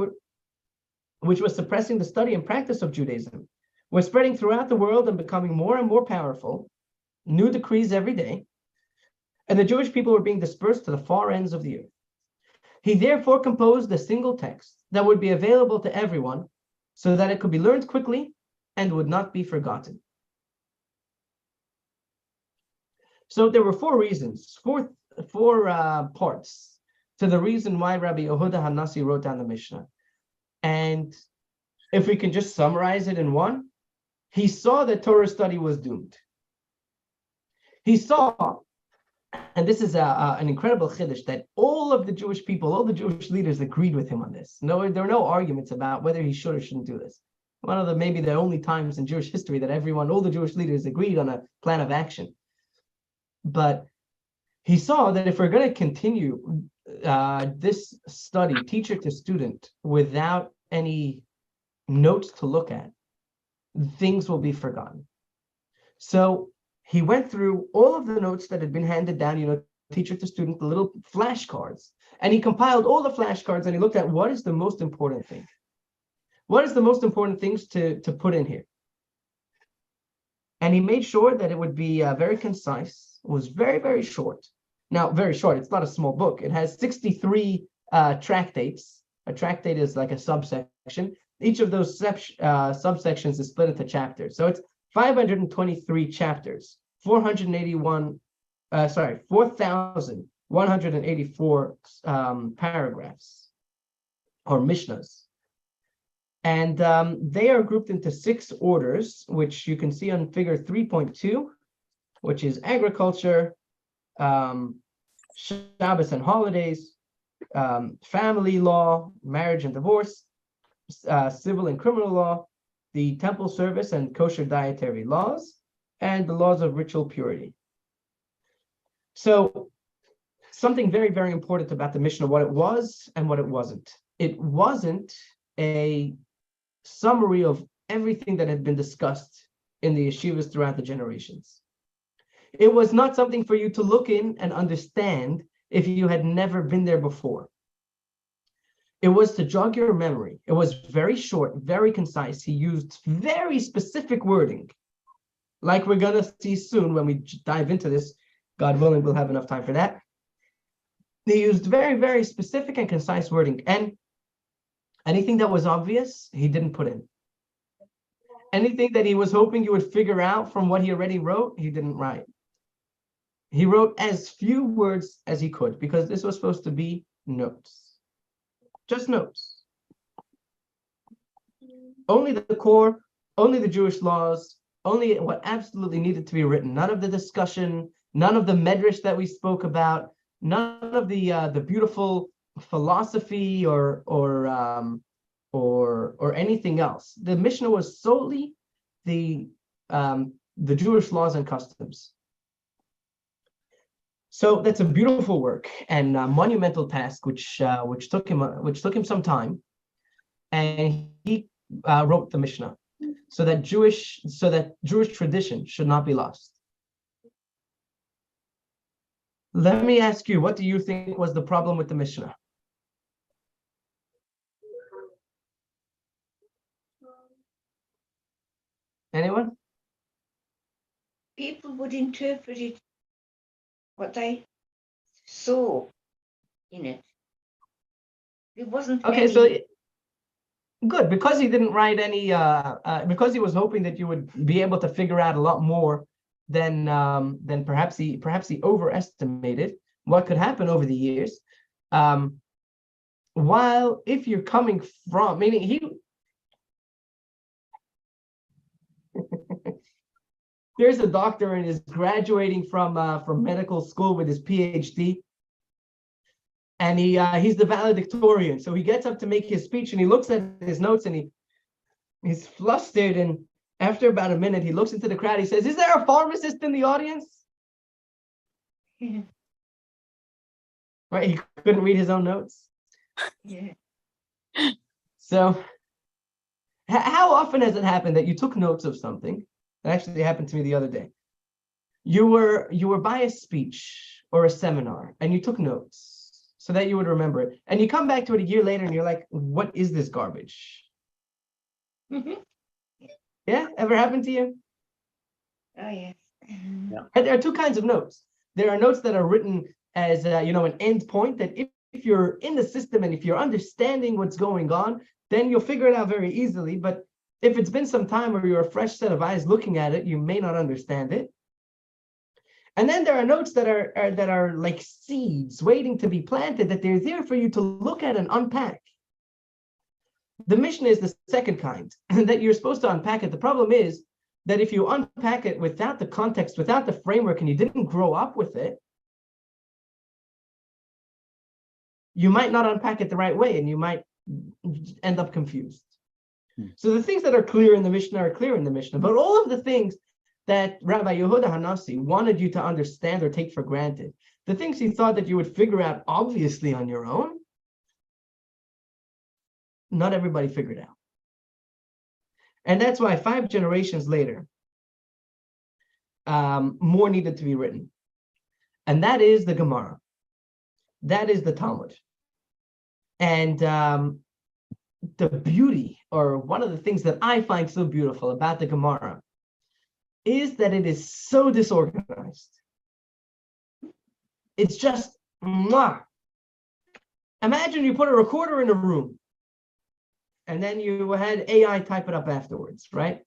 which was suppressing the study and practice of Judaism, was spreading throughout the world and becoming more and more powerful. New decrees every day. And the Jewish people were being dispersed to the far ends of the earth. He therefore composed a single text that would be available to everyone so that it could be learned quickly and would not be forgotten. So there were four parts to the reason why Rabbi Yehuda Hanassi wrote down the Mishnah. And if we can just summarize it in one, he saw that Torah study was doomed. He saw, and this is an incredible chiddush, that all of the Jewish people, all the Jewish leaders agreed with him on this. No, there were no arguments about whether he should or shouldn't do this. One of the maybe the only times in Jewish history that all the Jewish leaders agreed on a plan of action. But he saw that if we're going to continue this study, teacher to student, without any notes to look at, things will be forgotten. So he went through all of the notes that had been handed down, teacher to student, the little flashcards, and he compiled all the flashcards and he looked at what is the most important thing. What is the most important things to put in here? And he made sure that it would be very concise. It was very, very short. Now, very short. It's not a small book. It has 63 tractates. A tractate is like a subsection. Each of those subsections is split into chapters. So it's 523 chapters, 4,184 paragraphs or mishnahs. And they are grouped into 6 orders, which you can see on figure 3.2, which is agriculture, Shabbos and holidays, family law, marriage and divorce, civil and criminal law, the temple service and kosher dietary laws, and the laws of ritual purity. So something very, very important about the Mishnah, what it was and what it wasn't. It wasn't a summary of everything that had been discussed in the yeshivas throughout the generations. It was not something for you to look in and understand if you had never been there before. It was to jog your memory. It was very short, very concise. He used very specific wording, like we're going to see soon when we dive into this. God willing, we'll have enough time for that. He used very, very specific and concise wording. And anything that was obvious, he didn't put in. Anything that he was hoping you would figure out from what he already wrote, he didn't write. He wrote as few words as he could, because this was supposed to be notes. Just notes. Only the core, only the Jewish laws, only what absolutely needed to be written. None of the discussion, none of the medrash that we spoke about, none of the beautiful philosophy or anything else. The Mishnah was solely the Jewish laws and customs. So that's a beautiful work and a monumental task, which took him some time, and he wrote the Mishnah so that Jewish tradition should not be lost. Let me ask you, what do you think was the problem with the Mishnah? Anyone? People would interpret it what they saw in it. It wasn't Okay, any. so good, because he didn't write any, because he was hoping that you would be able to figure out a lot more than perhaps he overestimated what could happen over the years. While if you're coming from, meaning he, there's a doctor and is graduating from medical school with his PhD, and he's the valedictorian. So he gets up to make his speech, and he looks at his notes, and he's flustered. And after about a minute, he looks into the crowd. He says, "Is there a pharmacist in the audience?" Right? He couldn't read his own notes. Yeah. So, how often has it happened that you took notes of something? That actually happened to me the other day. You were by a speech or a seminar, and you took notes so that you would remember it. And you come back to it a year later, and you're like, "What is this garbage?" Mhm. Yeah, ever happened to you? Oh, yes. Yeah. And there are two kinds of notes. There are notes that are written as an end point, that if you're in the system and if you're understanding what's going on, then you'll figure it out very easily. But if it's been some time or you're a fresh set of eyes looking at it, you may not understand it. And then there are notes that are like seeds waiting to be planted, that they're there for you to look at and unpack. The Mishnah is the second kind, that you're supposed to unpack it. The problem is that if you unpack it without the context, without the framework, and you didn't grow up with it, you might not unpack it the right way, and you might end up confused. So the things that are clear in the Mishnah are clear in the Mishnah, but all of the things that Rabbi Yehuda Hanassi wanted you to understand or take for granted, the things he thought that you would figure out obviously on your own, not everybody figured out. And that's why 5 generations later, more needed to be written. And that is the Gemara. That is the Talmud. And the beauty, or one of the things that I find so beautiful about the Gemara, is that it is so disorganized. It's just, mwah. Imagine you put a recorder in a room, and then you had AI type it up afterwards, right?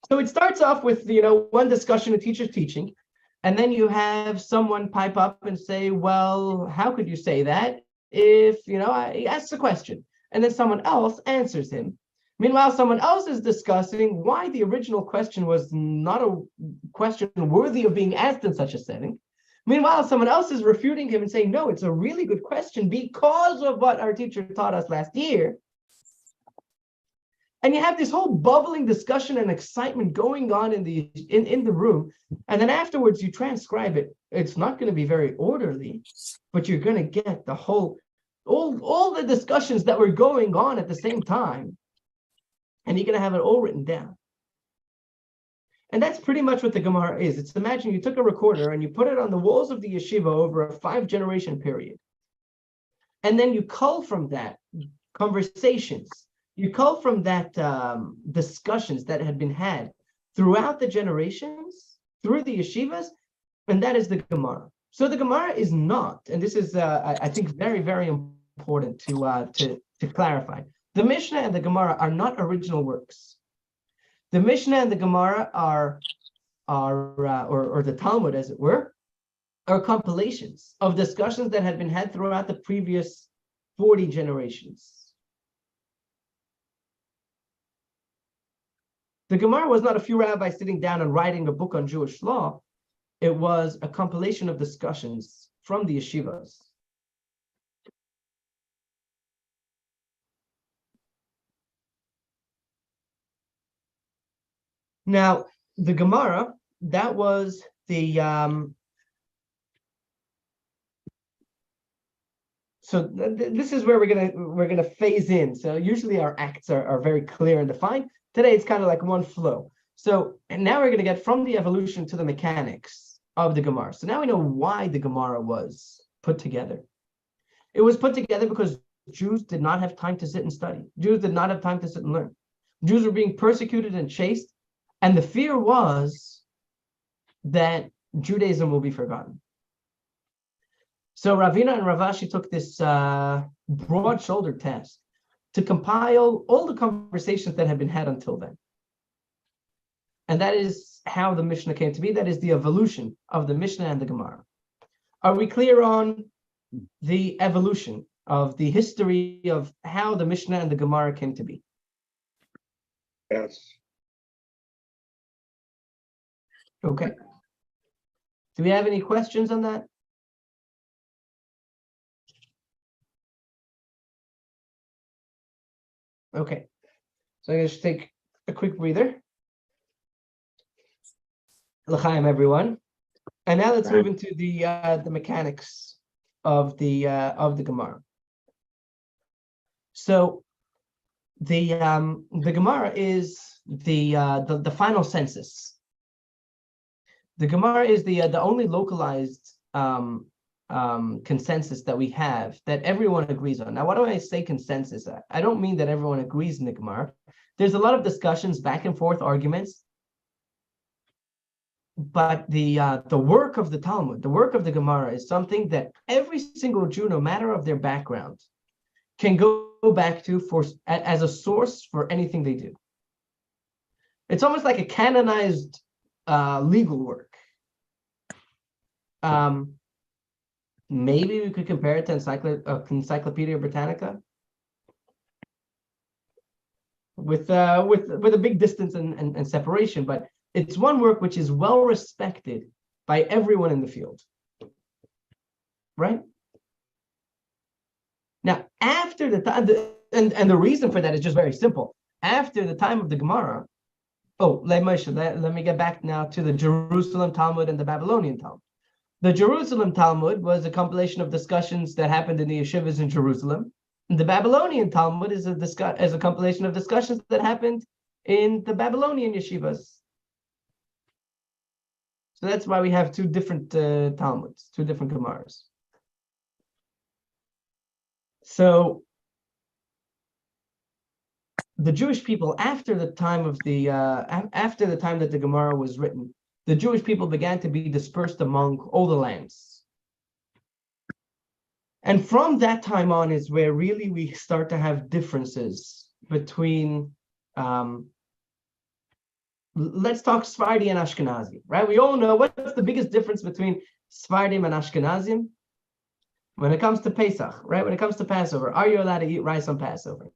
So it starts off with, one discussion, a teacher's teaching, and then you have someone pipe up and say, well, how could you say that if, he asks a question, and then someone else answers him. Meanwhile, someone else is discussing why the original question was not a question worthy of being asked in such a setting. Meanwhile, someone else is refuting him and saying, no, it's a really good question because of what our teacher taught us last year. And you have this whole bubbling discussion and excitement going on in the room. And then afterwards you transcribe it. It's not going to be very orderly, but you're going to get the whole, all the discussions that were going on at the same time. And you're going to have it all written down. And that's pretty much what the Gemara is. It's, imagine you took a recorder and you put it on the walls of the yeshiva over a 5-generation period. And then you cull from that conversations. You cull from that discussions that had been had throughout the generations, through the yeshivas, and that is the Gemara. So the Gemara is not, and this is, I think, very, very important to clarify. The Mishnah and the Gemara are not original works. The Mishnah and the Gemara are or the Talmud, as it were, are compilations of discussions that had been had throughout the previous 40 generations. The Gemara was not a few rabbis sitting down and writing a book on Jewish law. It was a compilation of discussions from the yeshivas. Now, the Gemara, that was the this is where we're gonna phase in. So usually our acts are very clear and defined. Today it's kind of like one flow. So, and now we're gonna get from the evolution to the mechanics of the Gemara. So now we know why the Gemara was put together. It was put together because Jews did not have time to sit and study. Jews did not have time to sit and learn. Jews were being persecuted and chased, and the fear was that Judaism will be forgotten. So Ravina and Ravashi took this broad-shouldered task to compile all the conversations that had been had until then. And that is how the Mishnah came to be. That is the evolution of the Mishnah and the Gemara. Are we clear on the evolution of the history of how the Mishnah and the Gemara came to be? Yes. Okay. Do we have any questions on that? Okay. So I'm going to take a quick breather. L'chaim, everyone. And now let's move into the mechanics of the Gemara. So the Gemara is the final census. The Gemara is the only localized consensus that we have that everyone agrees on. Now, why do I say consensus? I don't mean that everyone agrees in the Gemara. There's a lot of discussions, back and forth arguments. But the work of the Talmud, the work of the Gemara, is something that every single Jew, no matter of their background, can go back to as a source for anything they do. It's almost like a canonized legal work. Maybe we could compare it to Encyclopedia Britannica, with a big distance and separation, but it's one work which is well respected by everyone in the field, right? Now, after the time, and the reason for that is just very simple. After the time of the Gemara, let me get back now to the Jerusalem Talmud and the Babylonian Talmud. The Jerusalem Talmud was a compilation of discussions that happened in the yeshivas in Jerusalem. And the Babylonian Talmud is a compilation of discussions that happened in the Babylonian yeshivas. So that's why we have two different Talmuds, two different Gemaras. So the Jewish people, after the time that the Gemara was written, the Jewish people began to be dispersed among all the lands. And from that time on is where really we start to have differences between let's talk Sephardi and Ashkenazi, right? We all know what's the biggest difference between Sephardim and Ashkenazim when it comes to Pesach, right? When it comes to Passover, are you allowed to eat rice on Passover?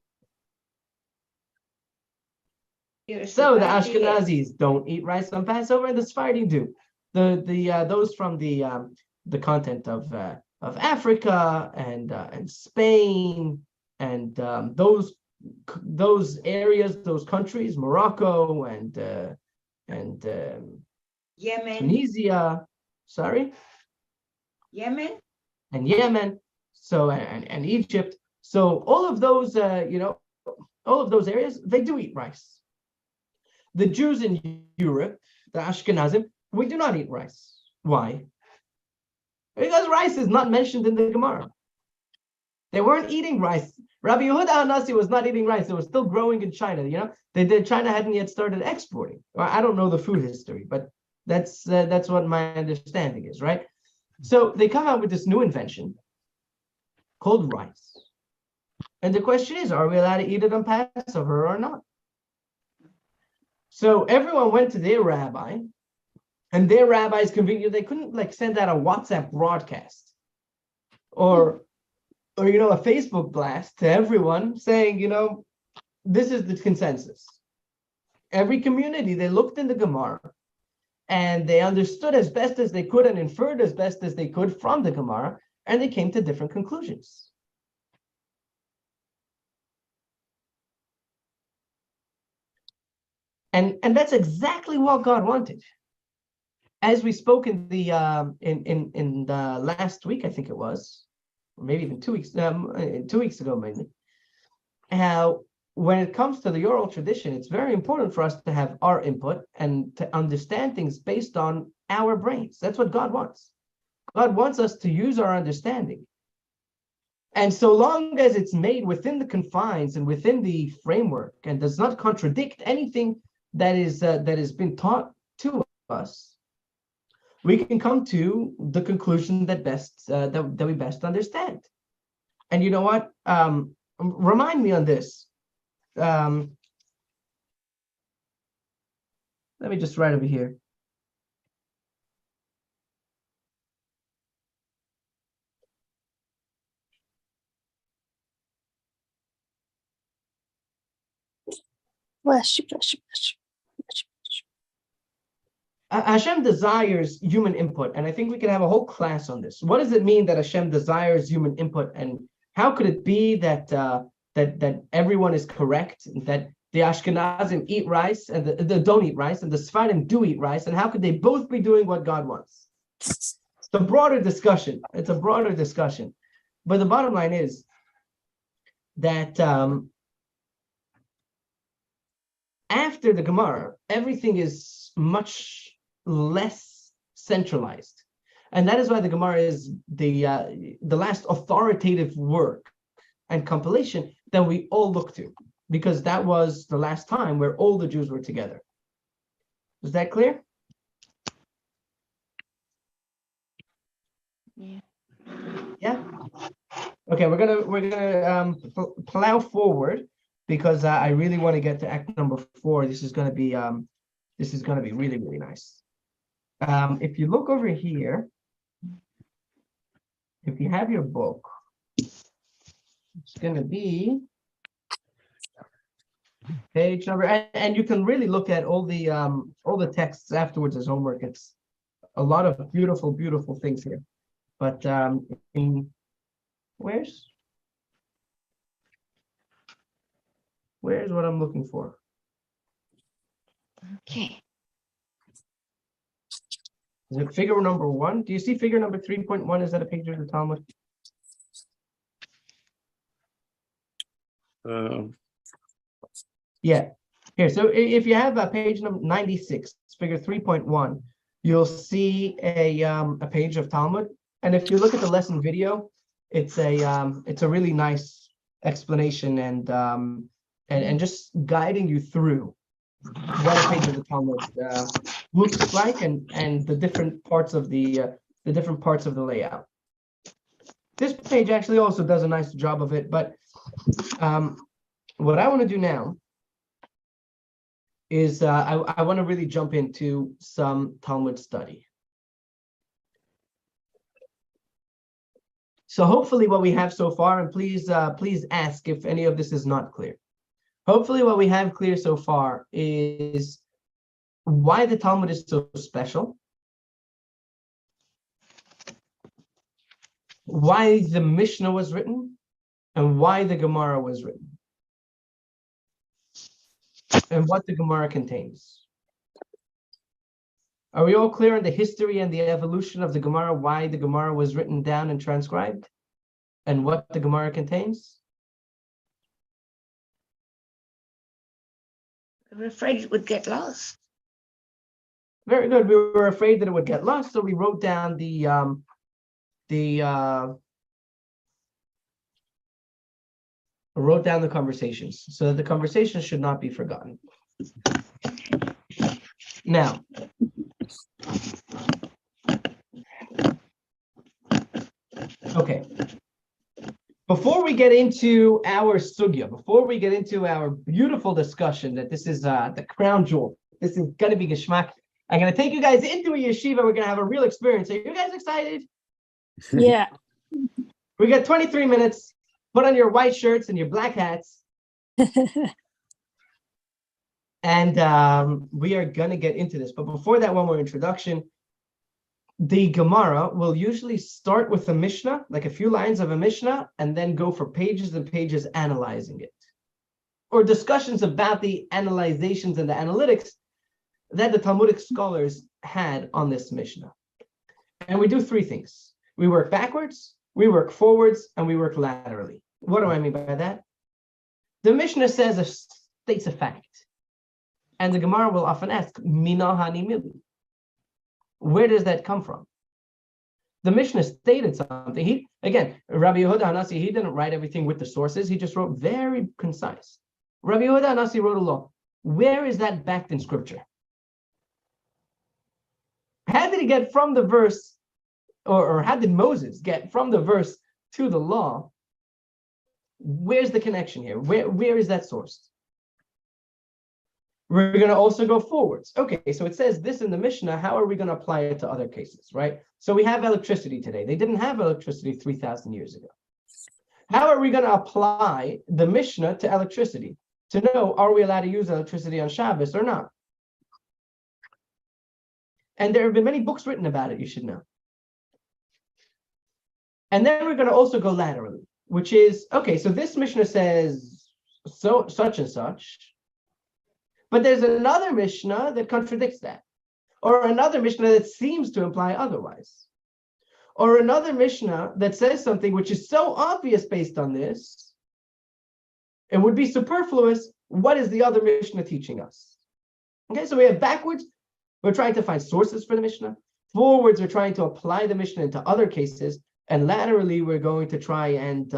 So the Ashkenazis don't eat rice on Passover, and the Sephardim do. Those from the continent of Africa and Spain and those areas, those countries, Morocco and Yemen. Tunisia, Yemen. And Yemen, so and Egypt. So all of those, all of those areas, they do eat rice. The Jews in Europe, the Ashkenazim, we do not eat rice. Why? Because rice is not mentioned in the Gemara. They weren't eating rice. Rabbi Yehuda HaNasi was not eating rice. It was still growing in China. China hadn't yet started exporting. Well, I don't know the food history, but that's what my understanding is, right? So they come out with this new invention called rice. And the question is, are we allowed to eat it on Passover or not? So everyone went to their rabbi, and their rabbis they couldn't send out a WhatsApp broadcast or a Facebook blast to everyone saying, this is the consensus. Every community, they looked in the Gemara and they understood as best as they could and inferred as best as they could from the Gemara, and they came to different conclusions. And that's exactly what God wanted. As we spoke in the last week, I think it was, or maybe even 2 weeks, 2 weeks ago, mainly, how when it comes to the oral tradition, it's very important for us to have our input and to understand things based on our brains. That's what God wants. God wants us to use our understanding. And so long as it's made within the confines and within the framework and does not contradict anything that has been taught to us, we can come to the conclusion that we best understand. And you know what? Remind me on this. Let me just write over here. Bless you, bless you, bless you, bless you, bless you. Hashem desires human input, and I think we can have a whole class on this. What does it mean that Hashem desires human input, and how could it be that that everyone is correct, that the Ashkenazim eat rice and the don't eat rice, and the Sephardim do eat rice, and how could they both be doing what God wants? It's a broader discussion. It's a broader discussion, but the bottom line is that after the Gemara, everything is much less centralized, and that is why the Gemara is the last authoritative work and compilation that we all look to, because that was the last time where all the Jews were together. Is that clear? Yeah. Yeah. Okay, we're gonna plow forward, because I really want to get to act number 4. This is gonna be really, really nice. If you look over here, if you have your book, it's gonna be page number, and you can really look at all the texts afterwards as homework. It's a lot of beautiful, beautiful things here. But where's what I'm looking for? Okay. Is it figure number 1? Do you see figure number 3.1? Is that a picture of the Talmud? Yeah. Here, so if you have a page number 96, figure 3.1, you'll see a page of Talmud. And if you look at the lesson video, it's a really nice explanation and just guiding you through what a page of the Talmud looks like and the different parts of the layout. This page actually also does a nice job of it, but what I want to do now is I want to really jump into some Talmud study. So hopefully what we have so far, and please ask if any of this is not clear. Hopefully what we have clear so far is why the Talmud is so special, why the Mishnah was written, and why the Gemara was written, and what the Gemara contains. Are we all clear on the history and the evolution of the Gemara, why the Gemara was written down and transcribed, and what the Gemara contains? We were afraid it would get lost. Very good. We were afraid that it would get lost, so we wrote down wrote down the conversations so that the conversations should not be forgotten. Now, okay. Before we get into our sugya, before we get into our beautiful discussion, that this is the crown jewel, this is going to be geschmack. I'm going to take you guys into a yeshiva. We're going to have a real experience. Are you guys excited? Yeah. We got 23 minutes. Put on your white shirts and your black hats. And we are going to get into this. But before that, one more introduction. The Gemara will usually start with a Mishnah, like a few lines of a Mishnah, and then go for pages and pages analyzing it. Or discussions about the analyzations and the analytics that the Talmudic scholars had on this Mishnah. And we do 3 things. We work backwards, we work forwards, and we work laterally. What do I mean by that? The Mishnah states a fact. And the Gemara will often ask, Mina hani mili? Where does that come from? The Mishnah stated something. Again, Rabbi Yehuda Hanasi, he didn't write everything with the sources. He just wrote very concise. Rabbi Yehuda Hanasi wrote a law. Where is that backed in scripture? How did he get from the verse, or how did Moses get from the verse to the law? Where's the connection here? Where is that sourced? We're going to also go forwards. Okay, so it says this in the Mishnah. How are we going to apply it to other cases, right? So we have electricity today. They didn't have electricity 3,000 years ago. How are we going to apply the Mishnah to electricity? To know, are we allowed to use electricity on Shabbos or not? And there have been many books written about it, you should know. And then we're going to also go laterally, which is, okay, so this Mishnah says so such and such. But there's another Mishnah that contradicts that. Or another Mishnah that seems to imply otherwise. Or another Mishnah that says something which is so obvious based on this, it would be superfluous. What is the other Mishnah teaching us? Okay, so we have backwards, we're trying to find sources for the Mishnah. Forwards, we're trying to apply the Mishnah into other cases. And laterally, we're going to try and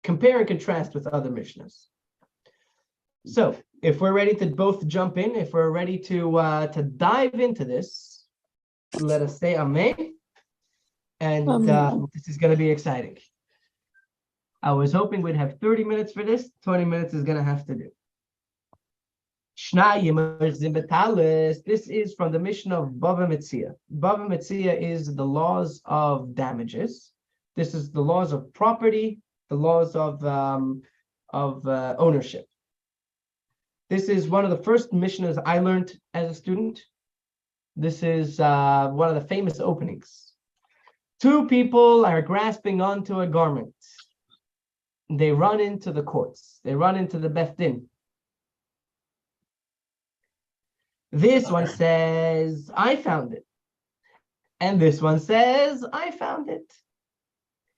compare and contrast with other Mishnahs. So, if we're ready to both jump in, if we're ready to dive into this, let us say Amen. And this is going to be exciting. I was hoping we'd have 30 minutes for this. 20 minutes is going to have to do. This is from the Mishnah of Bava Metzia. Bava Metzia is the laws of damages. This is the laws of property, the laws of ownership. This is one of the first Mishnahs I learned as a student. This is one of the famous openings. Two people are grasping onto a garment. They run into the courts. They run into the Beth Din. This one says, I found it. And this one says, I found it.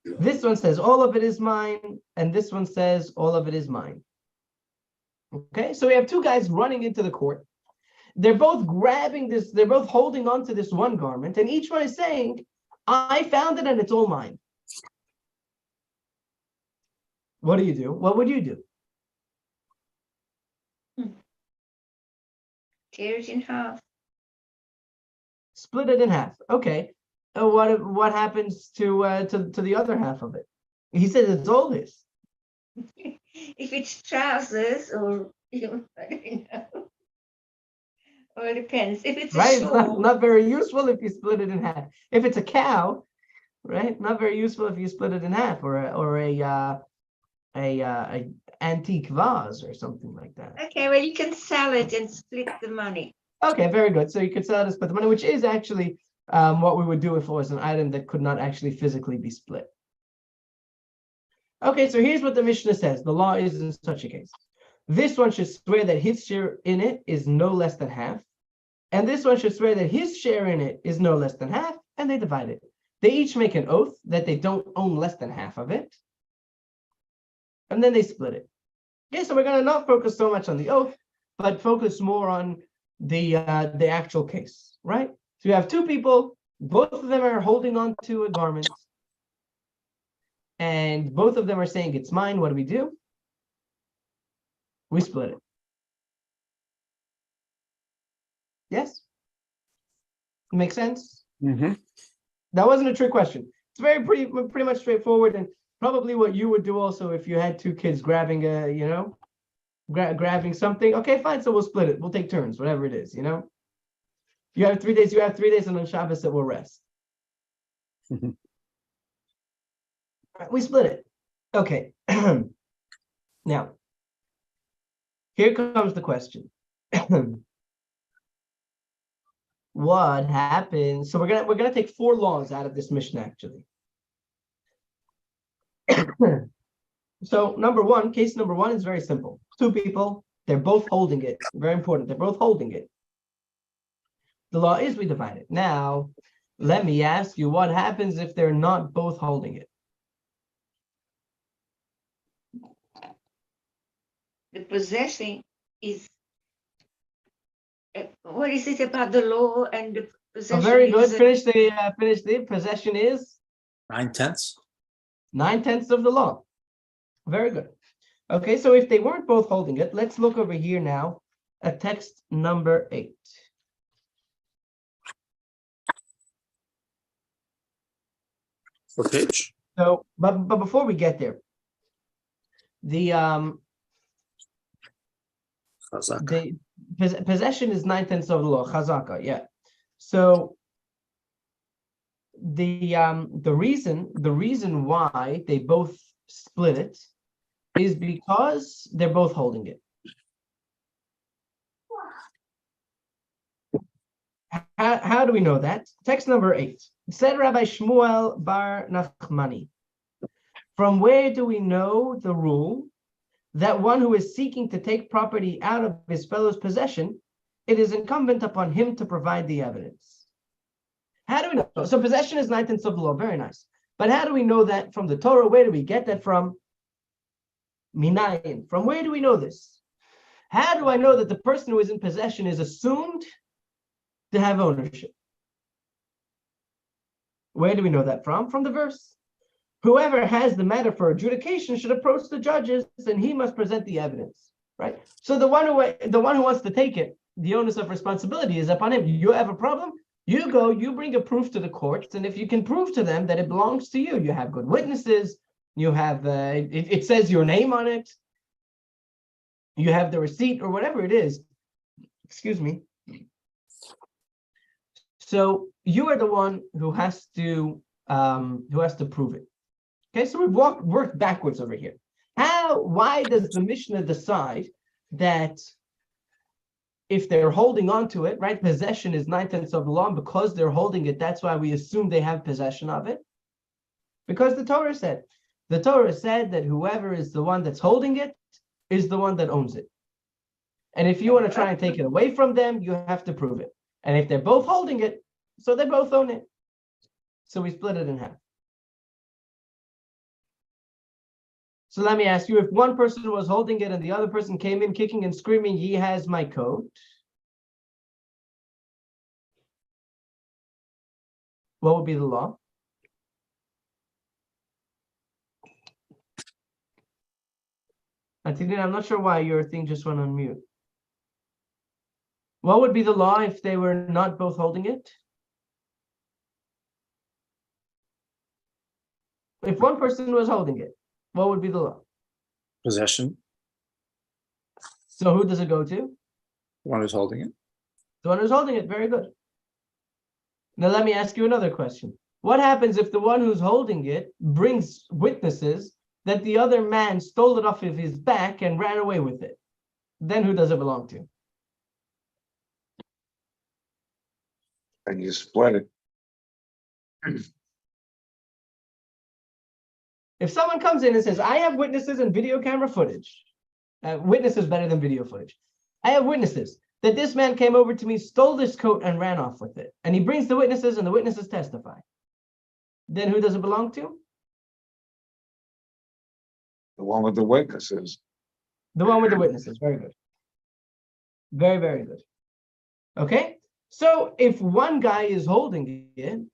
This one says, all of it is mine. And this one says, all of it is mine. Okay, so we have two guys running into the court. They're both grabbing this, they're both holding on to this one garment. And each one is saying, I found it and it's all mine. What do you do? What would you do? Tear it in half. Split it in half. Okay. What happens to the other half of it? He says it's all his. If it's trousers or I don't know. Well, it depends. If it's a Right, it's shawl, not very useful if you split it in half. If it's a cow, right, not very useful if you split it in half, or a antique vase or something like that. okay, well, you can sell it and split the money. Okay, very good. So you could sell it and split the money, which is actually what we would do if it was an item that could not actually physically be split. Okay, so here's what the Mishnah says. The law is in such a case. This one should swear that his share in it is no less than half. And this one should swear that his share in it is no less than half, and they divide it. They each make an oath that they don't own less than half of it. And then they split it. Okay, so we're going to not focus so much on the oath, but focus more on the actual case, right? So you have two people, both of them are holding on to a garment, and both of them are saying it's mine. What do? We split it. Yes? Makes sense? Mm-hmm. That wasn't a trick question. It's pretty much straightforward, and probably what you would do also if you had two kids grabbing grabbing something. Okay, fine, so we'll split it. We'll take turns, whatever it is, You have 3 days, you have 3 days, and on Shabbos it will rest. We split it. Okay. Now, here comes the question. What happens? So we're gonna take 4 laws out of this Mishnah, actually. So case number one is very simple. Two people, they're both holding it. Very important. They're both holding it. The law is we divide it. Now, let me ask you, what happens if they're not both holding it? The possessing is what is it about the law and the Oh, possession? very good. is, Finish the possession is 9/10. 9/10 of the law. Very good. Okay, so if they weren't both holding it, let's look over here now at text number 8. What page? So, but before we get there, the Chazak. possession is 9/10 of the law, chazaka, yeah. So the reason why they both split it is because they're both holding it. How do we know that? Text number 8. Said Rabbi Shmuel bar Nachmani. From where do we know the rule that one who is seeking to take property out of his fellow's possession, it is incumbent upon him to provide the evidence? How do we know? So possession is 9/10 of the law, very nice. But how do we know that from the Torah? Where do we get that from? Minayin. From where do we know this? How do I know that the person who is in possession is assumed to have ownership? Where do we know that from? From the verse. Whoever has the matter for adjudication should approach the judges, and he must present the evidence. Right. So the one who wants to take it, the onus of responsibility is upon him. You have a problem, you go, you bring a proof to the courts, and if you can prove to them that it belongs to you, you have good witnesses, you have it says your name on it, you have the receipt or whatever it is. Excuse me. So you are the one who has to prove it. Okay, so we've worked backwards over here. Why does the Mishnah decide that if they're holding on to it, right? Possession is 9/10 of the law, and because they're holding it, that's why we assume they have possession of it. Because the Torah said that whoever is the one that's holding it is the one that owns it. And if you want to try and take it away from them, you have to prove it. And if they're both holding it, so they both own it. So we split it in half. So let me ask you, if one person was holding it and the other person came in kicking and screaming, "He has my coat," what would be the law? Antigone, I'm not sure why your thing just went on mute. What would be the law if they were not both holding it? If one person was holding it, what would be the law? Possession. So who does it go to? One who's holding it. The one who's holding it. Very good. Now let me ask you another question. What happens if the one who's holding it brings witnesses that the other man stole it off of his back and ran away with it? Then who does it belong to? And you split it. If someone comes in and says, "I have witnesses and video camera footage," witnesses better than video footage. I have witnesses that this man came over to me, stole this coat, and ran off with it. And he brings the witnesses, and the witnesses testify. Then who does it belong to? The one with the witnesses. The one with the witnesses. Very good. Very, very good. Okay? So if one guy is holding it,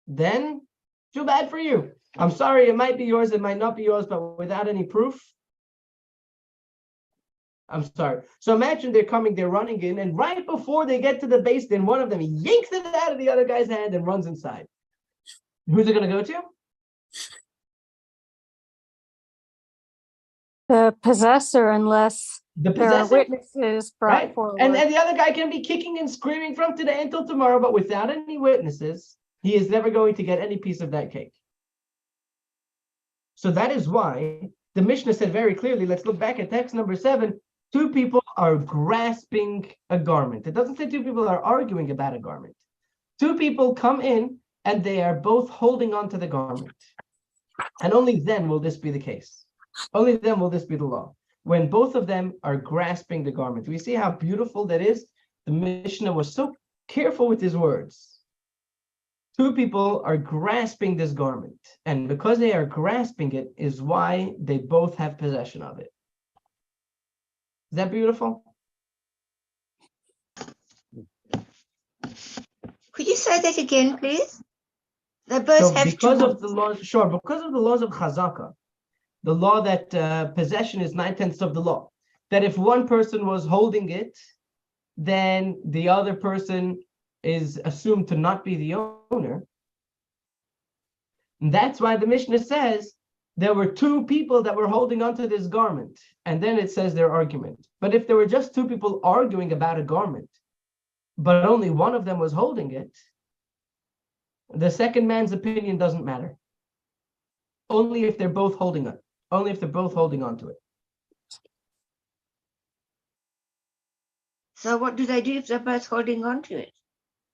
then too bad for you. I'm sorry, it might be yours, it might not be yours, but without any proof, I'm sorry. So imagine they're running in, and right before they get to the base, then one of them yanks it out of the other guy's hand and runs inside. Who's it going to go to? The possessor, unless The there are possessor, witnesses brought right? forward. And the other guy can be kicking and screaming from today until tomorrow, but without any witnesses, he is never going to get any piece of that cake. So that is why the Mishnah said very clearly, let's look back at text number 7, 2 people are grasping a garment. It doesn't say 2 people are arguing about a garment. 2 people come in and they are both holding on to the garment. And only then will this be the case. Only then will this be the law. When both of them are grasping the garment. Do we see how beautiful that is? The Mishnah was so careful with his words. 2 people are grasping this garment. And because they are grasping it is why they both have possession of it. Is that beautiful? Could you say that again, please? They both So have because to. of the laws, sure, because of the laws of chazaka, the law that possession is 9/10 of the law, that if one person was holding it, then the other person is assumed to not be the owner. And that's why the Mishnah says there were two people that were holding onto this garment, and then it says their argument. But if there were just two people arguing about a garment, but only one of them was holding it, the second man's opinion doesn't matter. Only if they're both holding it. Only if they're both holding on to it. So what do they do if they're both holding on to it?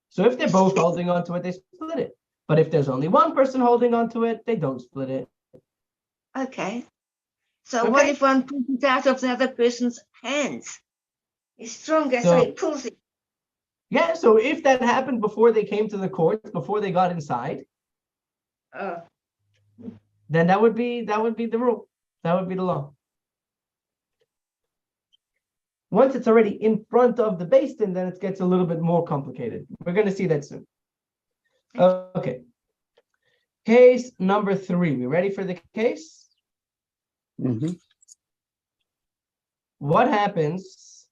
So if they're both holding on to it, they split it. But if there's only one person holding on to it, they don't split it. Okay. So what Okay. if one pulls it out of the other person's hands? He's stronger, so So- he pulls it. Yeah, so if that happened before they came to the court, before they got inside, Oh, then that would be the rule. That would be the law. Once it's already in front of the basin, then it gets a little bit more complicated. We're going to see that soon. Okay. Case number 3. We ready for the case? Mhm. What happens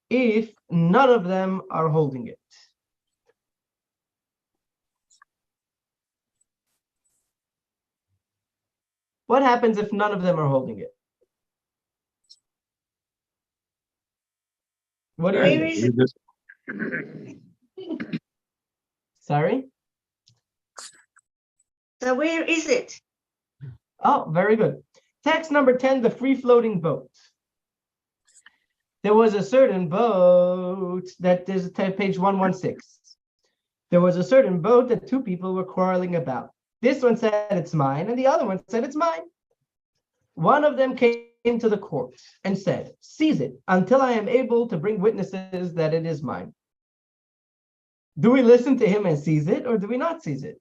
if none of them are holding it? What happens if none of them are holding it? What do you Where think? is it? Sorry? So where is it? Oh, very good. Text number 10, the free-floating boat. There was a certain boat that is page 116. There was a certain boat that two people were quarreling about. This one said it's mine, and the other one said it's mine. One of them came to the court and said, seize it until I am able to bring witnesses that it is mine. Do we listen to him and seize it, or do we not seize it?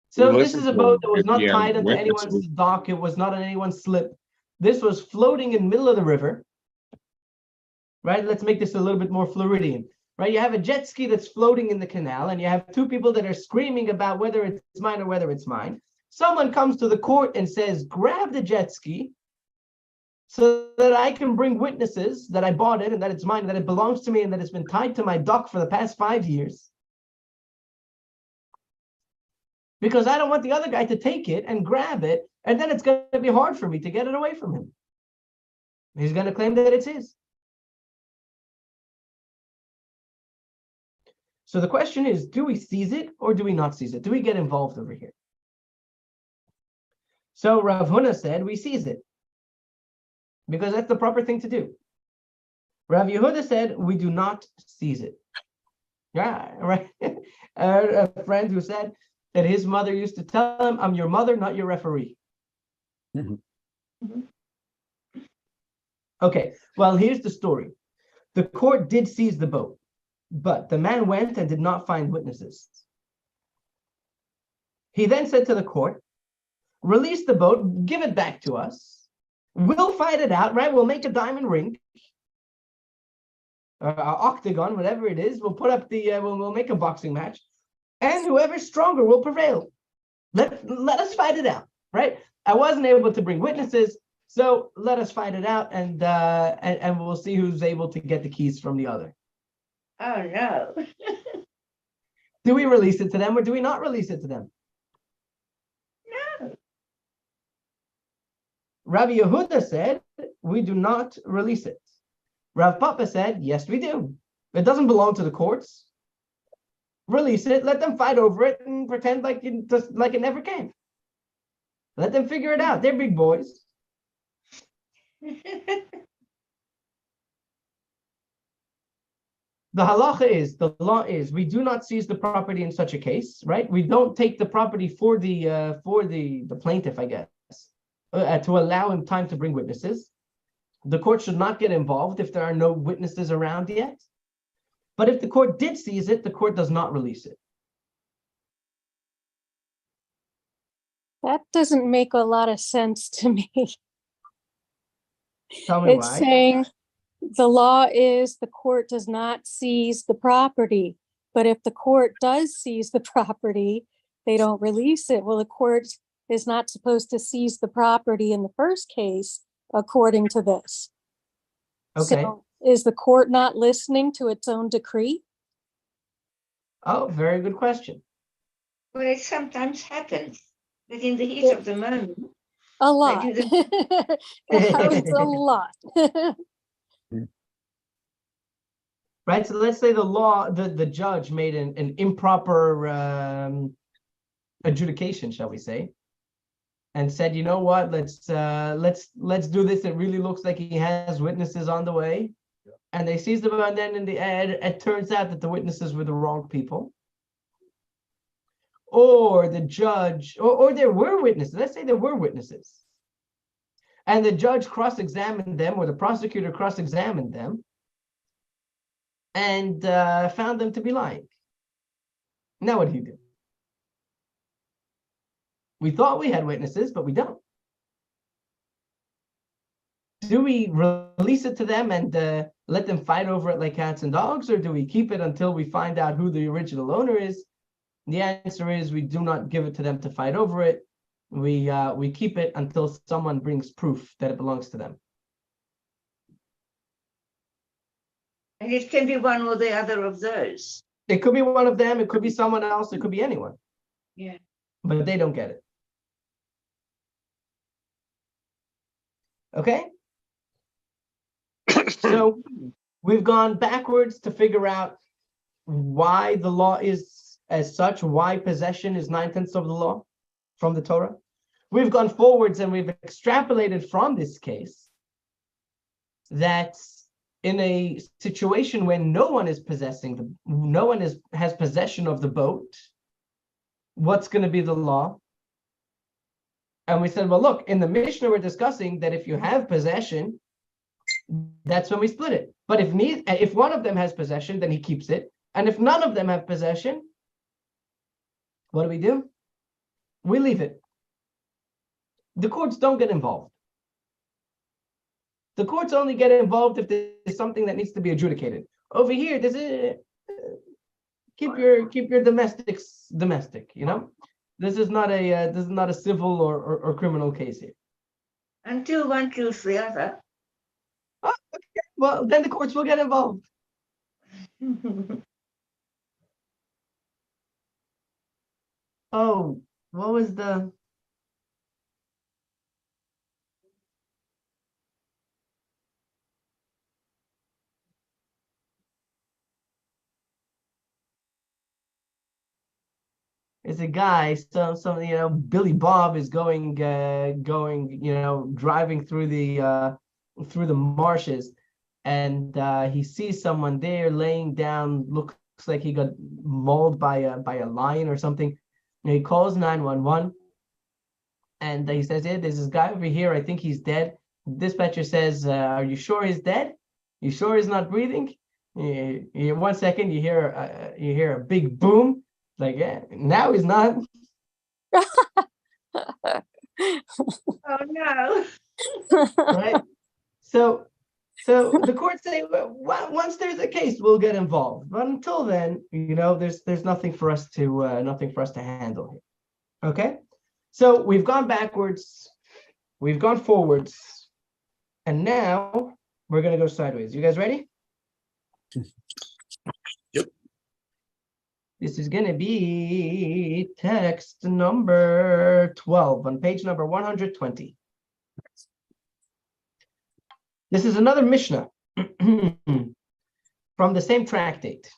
So We this listen is a to boat him that was if not he has tied onto anyone's witnesses. dock. It was not on anyone's slip. This was floating in the middle of the river. Right? Let's make this a little bit more Floridian. Right? You have a jet ski that's floating in the canal, and you have two people that are screaming about whether it's mine or whether it's mine. Someone comes to the court and says, grab the jet ski so that I can bring witnesses that I bought it and that it's mine, that it belongs to me, and that it's been tied to my dock for the past 5 years. Because I don't want the other guy to take it and grab it, and then it's going to be hard for me to get it away from him. He's going to claim that it's his. So the question is, do we seize it or do we not seize it? Do we get involved over here? So Rav Huna said we seize it because that's the proper thing to do. Rav Yehuda said we do not seize it. Yeah, right. A friend who said that his mother used to tell him, I'm your mother, not your referee. Mhm. Okay, well, here's the story. The court did seize the boat, but the man went and did not find witnesses. He then said to the court, release the boat, give it back to us. We'll fight it out, right? We'll make a diamond ring, octagon, whatever it is. We'll put up the, we'll make a boxing match, and whoever's stronger will prevail. Let us fight it out, right? I wasn't able to bring witnesses, so let us fight it out, and we'll see who's able to get the keys from the other. Oh no. Do we release it to them or do we not release it to them? No. Rabbi Yehuda said, we do not release it. Rav Papa said, yes, we do. It doesn't belong to the courts. Release it, let them fight over it and pretend like it never came. Let them figure it out. They're big boys. The halacha is, the law is, we do not seize the property in such a case, right? We don't take the property for the plaintiff, I guess, to allow him time to bring witnesses. The court should not get involved if there are no witnesses around yet. But if the court did seize it, the court does not release it. That doesn't make a lot of sense to me. Tell me It's why. saying the law is the court does not seize the property, but if the court does seize the property, they don't release it. Well, the court is not supposed to seize the property in the first case, according to this. Okay. So is the court not listening to its own decree? Oh, very good question. Well, it sometimes happens that in the heat of the moment, A lot. do the- It happens a lot. Right. So let's say the judge made an improper adjudication, shall we say, and said, you know what, let's do this. It really looks like he has witnesses on the way, and they seized them, and then in the end, it turns out that the witnesses were the wrong people, or the judge, or there were witnesses. Let's say there were witnesses, and the judge cross-examined them, or the prosecutor cross-examined them, and found them to be lying. Now what do you do? We thought we had witnesses, but we don't. Do we release it to them and let them fight over it like cats and dogs, or do we keep it until we find out who the original owner is? The answer is we do not give it to them to fight over it. We keep it until someone brings proof that it belongs to them. and it can be one or the other of those. It could be one of them, it could be someone else, it could be anyone. Yeah. But they don't get it. Okay? So we've gone backwards to figure out why the law is as such, why possession is 9/10 of the law from the Torah. We've gone forwards and we've extrapolated from this case that in a situation when no one is has possession of the boat, what's going to be the law? And we said, well, look, in the Mishnah, we're discussing that if you have possession, that's when we split it. But if one of them has possession, then he keeps it. And if none of them have possession, what do? We leave it. The courts don't get involved. The courts only get involved if there's something that needs to be adjudicated. Over here, this is keep your domestics domestic. You know, this is not a civil or criminal case here. Until one kills the other. Oh, okay. Well, then the courts will get involved. Oh, what was the? It's a guy, Billy Bob is going, driving through the marshes, and he sees someone there laying down, looks like he got mauled by a lion or something. And he calls 911, and he says, "Hey, there's this guy over here. I think he's dead." The dispatcher says, "Are you sure he's dead? You sure he's not breathing?" 1 second, you hear a big boom. Like, yeah, now he's not. Oh no. Right? So the courts say, well, once there's a case, we'll get involved. But until then, there's nothing for us to handle here. Okay? So we've gone backwards, we've gone forwards, and now we're gonna go sideways. You guys ready? Yep. This is going to be text number 12 on page number 120. This is another Mishnah from the same tractate.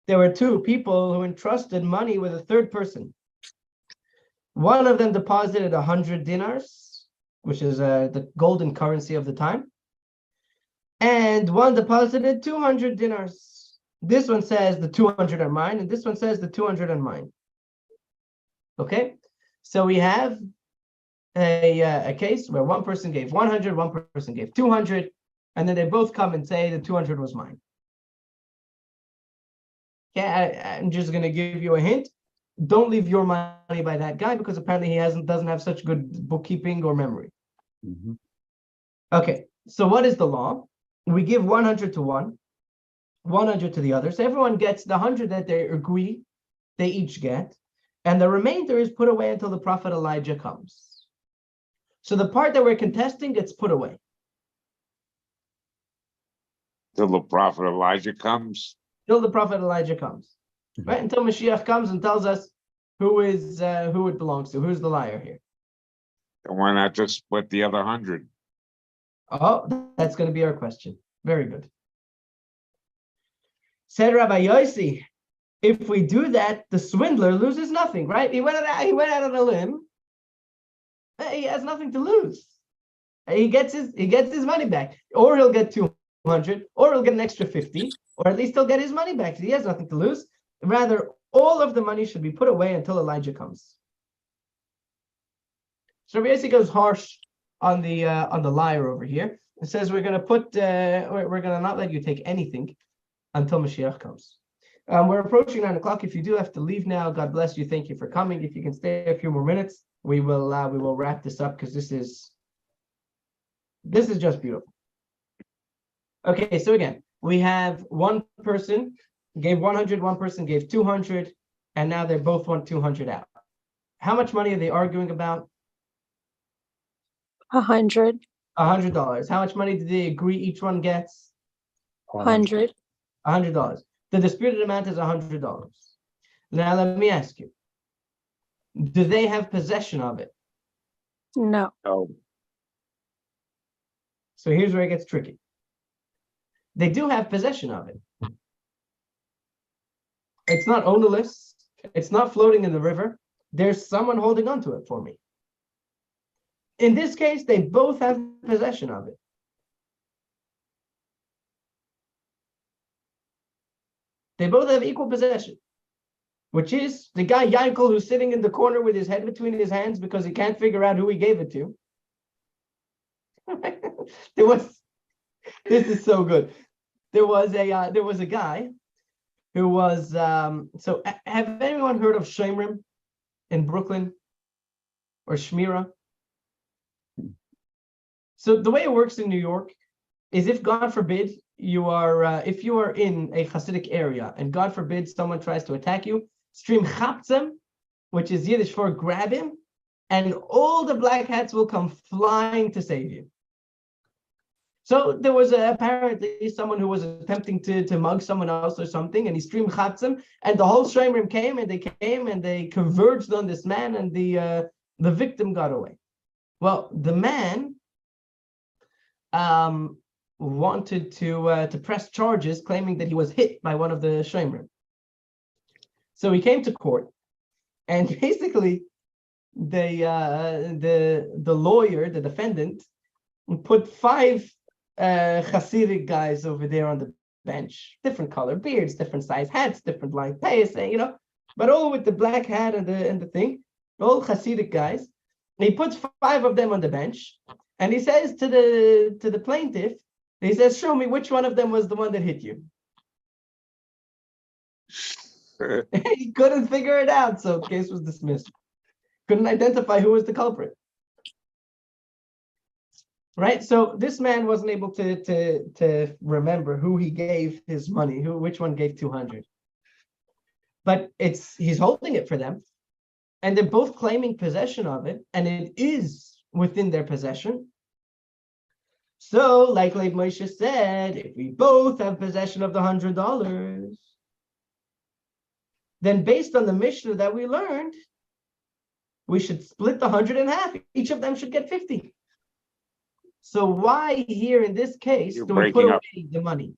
There were two people who entrusted money with a third person. One of them deposited 100 dinars, which is the golden currency of the time, and one deposited 200 dinars. This one says the 200 are mine, and this one says the 200 are mine. Okay, so we have a case where one person gave 100, one person gave 200, and then they both come and say the 200 was mine. Okay, I'm just going to give you a hint. don't leave your money by that guy because apparently he doesn't have such good bookkeeping or memory. Mhm. Okay, so what is the law? We give 100 to one, 100 to the other. So everyone gets the 100 that they agree they each get, and the remainder is put away until the prophet Elijah comes. So the part that we're contesting gets put away. Till the prophet Elijah comes. Till the prophet Elijah comes, right? Until Mashiach comes and tells us who it belongs to, who's the liar here. And why not just split the other 100? Oh, that's going to be our question. Very good. Said Rabbi Yossi, if we do that, the swindler loses nothing, right? He went out on a limb. He has nothing to lose. He gets his money back, or he'll get 200, or he'll get an extra 50, or at least he'll get his money back. He has nothing to lose. Rather, all of the money should be put away until Elijah comes. So Rabbi Yossi goes harsh on the liar over here. It says we're going to not let you take anything until Mashiach comes. We're approaching 9 o'clock. If you do have to leave now, God bless you. Thank you for coming. If you can stay a few more minutes, we will wrap this up because this is just beautiful. Okay, so again, we have one person gave 100, one person gave 200, and now they both want 200 out. How much money are they arguing about? 100. $100. How much money did they agree each one gets? 100. $100. The disputed amount is $100. Now let me ask you, do they have possession of it? No. Oh, So here's where it gets tricky. They do have possession of it. It's not ownerless. It's not floating in the river. There's someone holding on to it for me. In this case, they both have possession of it. They both have equal possession, which is the guy Yankel who's sitting in the corner with his head between his hands because he can't figure out who he gave it to. This is so good. There was a guy who was so have anyone heard of Shomrim in Brooklyn or Shmira? So the way it works in New York is if God forbid if you are in a Hasidic area and God forbid someone tries to attack you, stream chapzem, which is Yiddish for grab him, and all the black hats will come flying to save you. So there was apparently someone who was attempting to mug someone else or something, and he streamed chatzim, and the whole shomrim came and they converged on this man, and the victim got away. Well, the man wanted to press charges, claiming that he was hit by one of the shomrim. So he came to court, and basically the lawyer, the defendant, put 5 Hasidic guys over there on the bench, different color, beards, different size, hats, different length, payas, but all with the black hat and the thing, all Hasidic guys. And he puts 5 of them on the bench, and he says to the plaintiff, he says, "Show me which one of them was the one that hit you." He couldn't figure it out, so the case was dismissed. Couldn't identify who was the culprit. Right, so this man wasn't able to remember who he gave his money, which one gave 200. But he's holding it for them, and they're both claiming possession of it, and it is within their possession. So, like Moshe said, if we both have possession of the $100, then based on the Mishnah that we learned, we should split the 100 in half. Each of them should get 50. So why here in this case do we put away the money?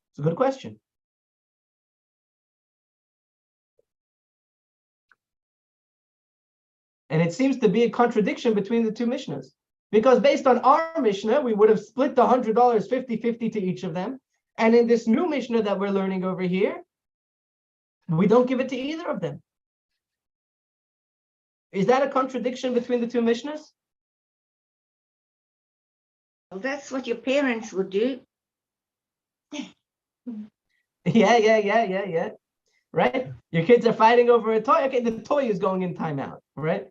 It's a good question. And it seems to be a contradiction between the two Mishnahs. Because based on our Mishnah, we would have split the $100 50-50 to each of them. And in this new Mishnah that we're learning over here, we don't give it to either of them. Is that a contradiction between the two Mishnahs? Well, that's what your parents would do. Yeah. Right? Your kids are fighting over a toy. Okay, the toy is going in timeout, right?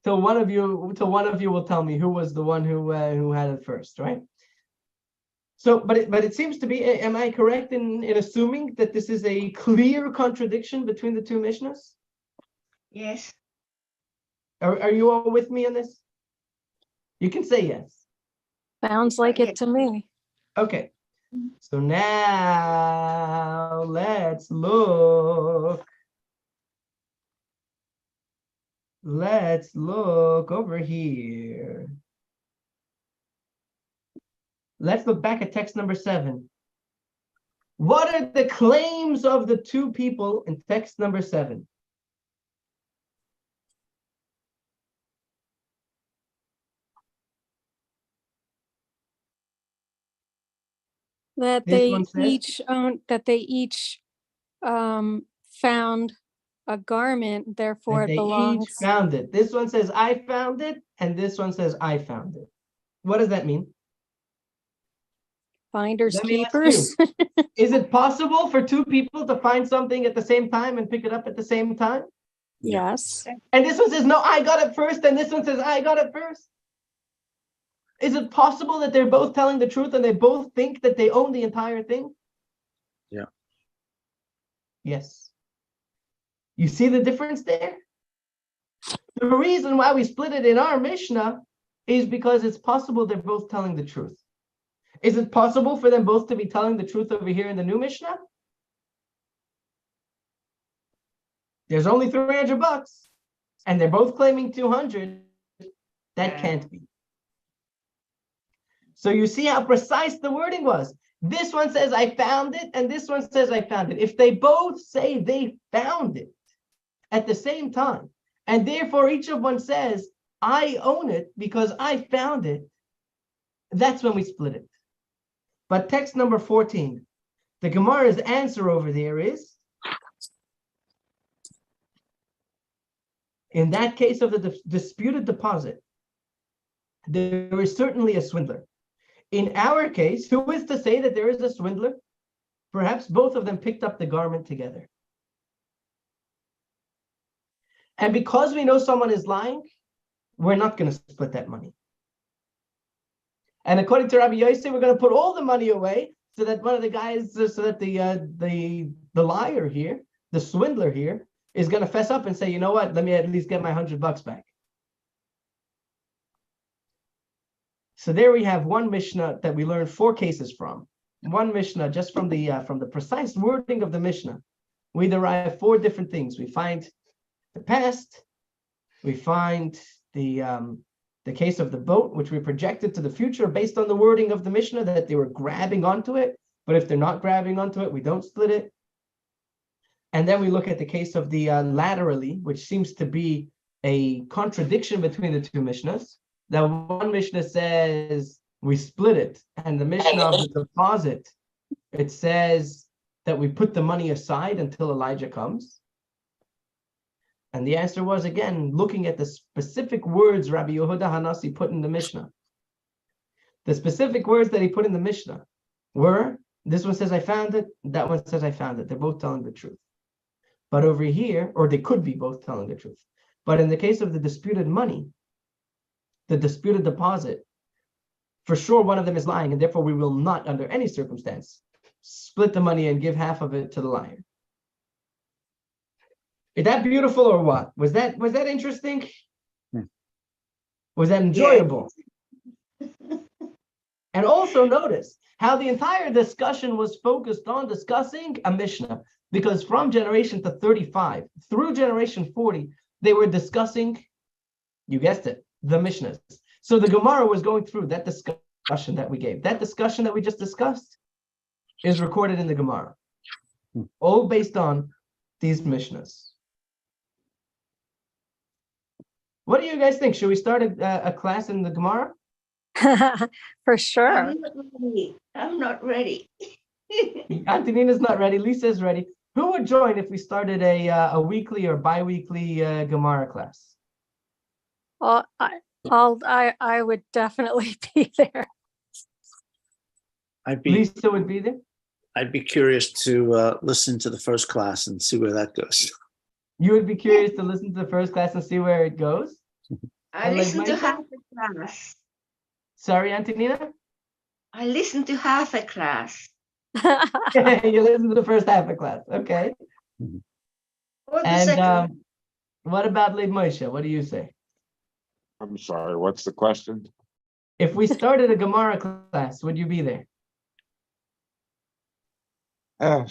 So one of you will tell me who was the one who had it first, right? So, but it seems to be. Am I correct in assuming that this is a clear contradiction between the two Mishnahs? Yes. Are you all with me on this? You can say yes. Sounds like it to me. Okay. So now let's look. Let's look over here. Let's look back at text number 7. What are the claims of the two people in text number 7? That This they one says each own, that they each found a garment, therefore that it they each belongs. found it. This one says I found it, and this one says I found it. What does that mean? Finders Let me ask you. keepers. Is it possible for two people to find something at the same time and pick it up at the same time? Yes. And this one says, no, I got it first, and this one says, I got it first. Is it possible that they're both telling the truth and they both think that they own the entire thing? Yeah. Yes. You see the difference there? The reason why we split it in our Mishnah is because it's possible they're both telling the truth. Is it possible for them both to be telling the truth over here in the new Mishnah? There's only $300 and they're both claiming 200. That can't be. So you see how precise the wording was. This one says I found it, and this one says I found it. If they both say they found it at the same time, and therefore each of one says I own it because I found it, that's when we split it. But text number 14, the Gemara's answer over there is, in that case of the disputed deposit, there is certainly a swindler. In our case, who is to say that there is a swindler? Perhaps both of them picked up the garment together. And because we know someone is lying, we're not going to split that money. And according to Rabbi Yosef, we're going to put all the money away so that one of the guys, so that the liar here, the swindler here, is going to fess up and say, you know what, let me at least get my $100 back. So there we have one Mishnah that we learned 4 cases from. One Mishnah, just from the precise wording of the Mishnah, we derive 4 different things. We find the past, we find the case of the boat, which we projected to the future based on the wording of the Mishnah, that they were grabbing onto it. But if they're not grabbing onto it, we don't split it. And then we look at the case of the laterally, which seems to be a contradiction between the two Mishnahs. That one Mishnah says we split it, and the Mishnah of the deposit, it says that we put the money aside until Elijah comes. And the answer was, again, looking at the specific words Rabbi Yehuda Hanasi put in the Mishnah. The specific words that he put in the Mishnah were, this one says I found it, that one says I found it. They're both telling the truth. But over here, or they could be both telling the truth. But in the case of the disputed money, the disputed deposit, for sure one of them is lying, and therefore we will not, under any circumstance, split the money and give half of it to the liar. Is that beautiful or what? Was that interesting? Was that enjoyable? Yeah. And also notice how the entire discussion was focused on discussing a Mishnah, because from generation to 35 through generation 40, they were discussing, you guessed it, the Mishnahs. So the Gemara was going through that discussion that we gave. That discussion that we just discussed is recorded in the Gemara, all based on these Mishnahs. What do you guys think? Should we start a class in the Gemara? For sure. I'm not ready. Antonina's not ready. Lisa's ready. Who would join if we started a weekly or bi-weekly Gemara class? Well, I would definitely be there. I'd be Lisa would be there. I'd be curious to listen to the first class and see where that goes. You would be curious to listen to the first class and see where it goes. I And like listened to Maisha? half a class. Sorry, Antonina. I listened to half a class. You listen to the first half of class. Okay. Or the And second. what about Leib Moshe? What do you say? I'm sorry, what's the question? If we started a Gemara class, would you be there? Uh,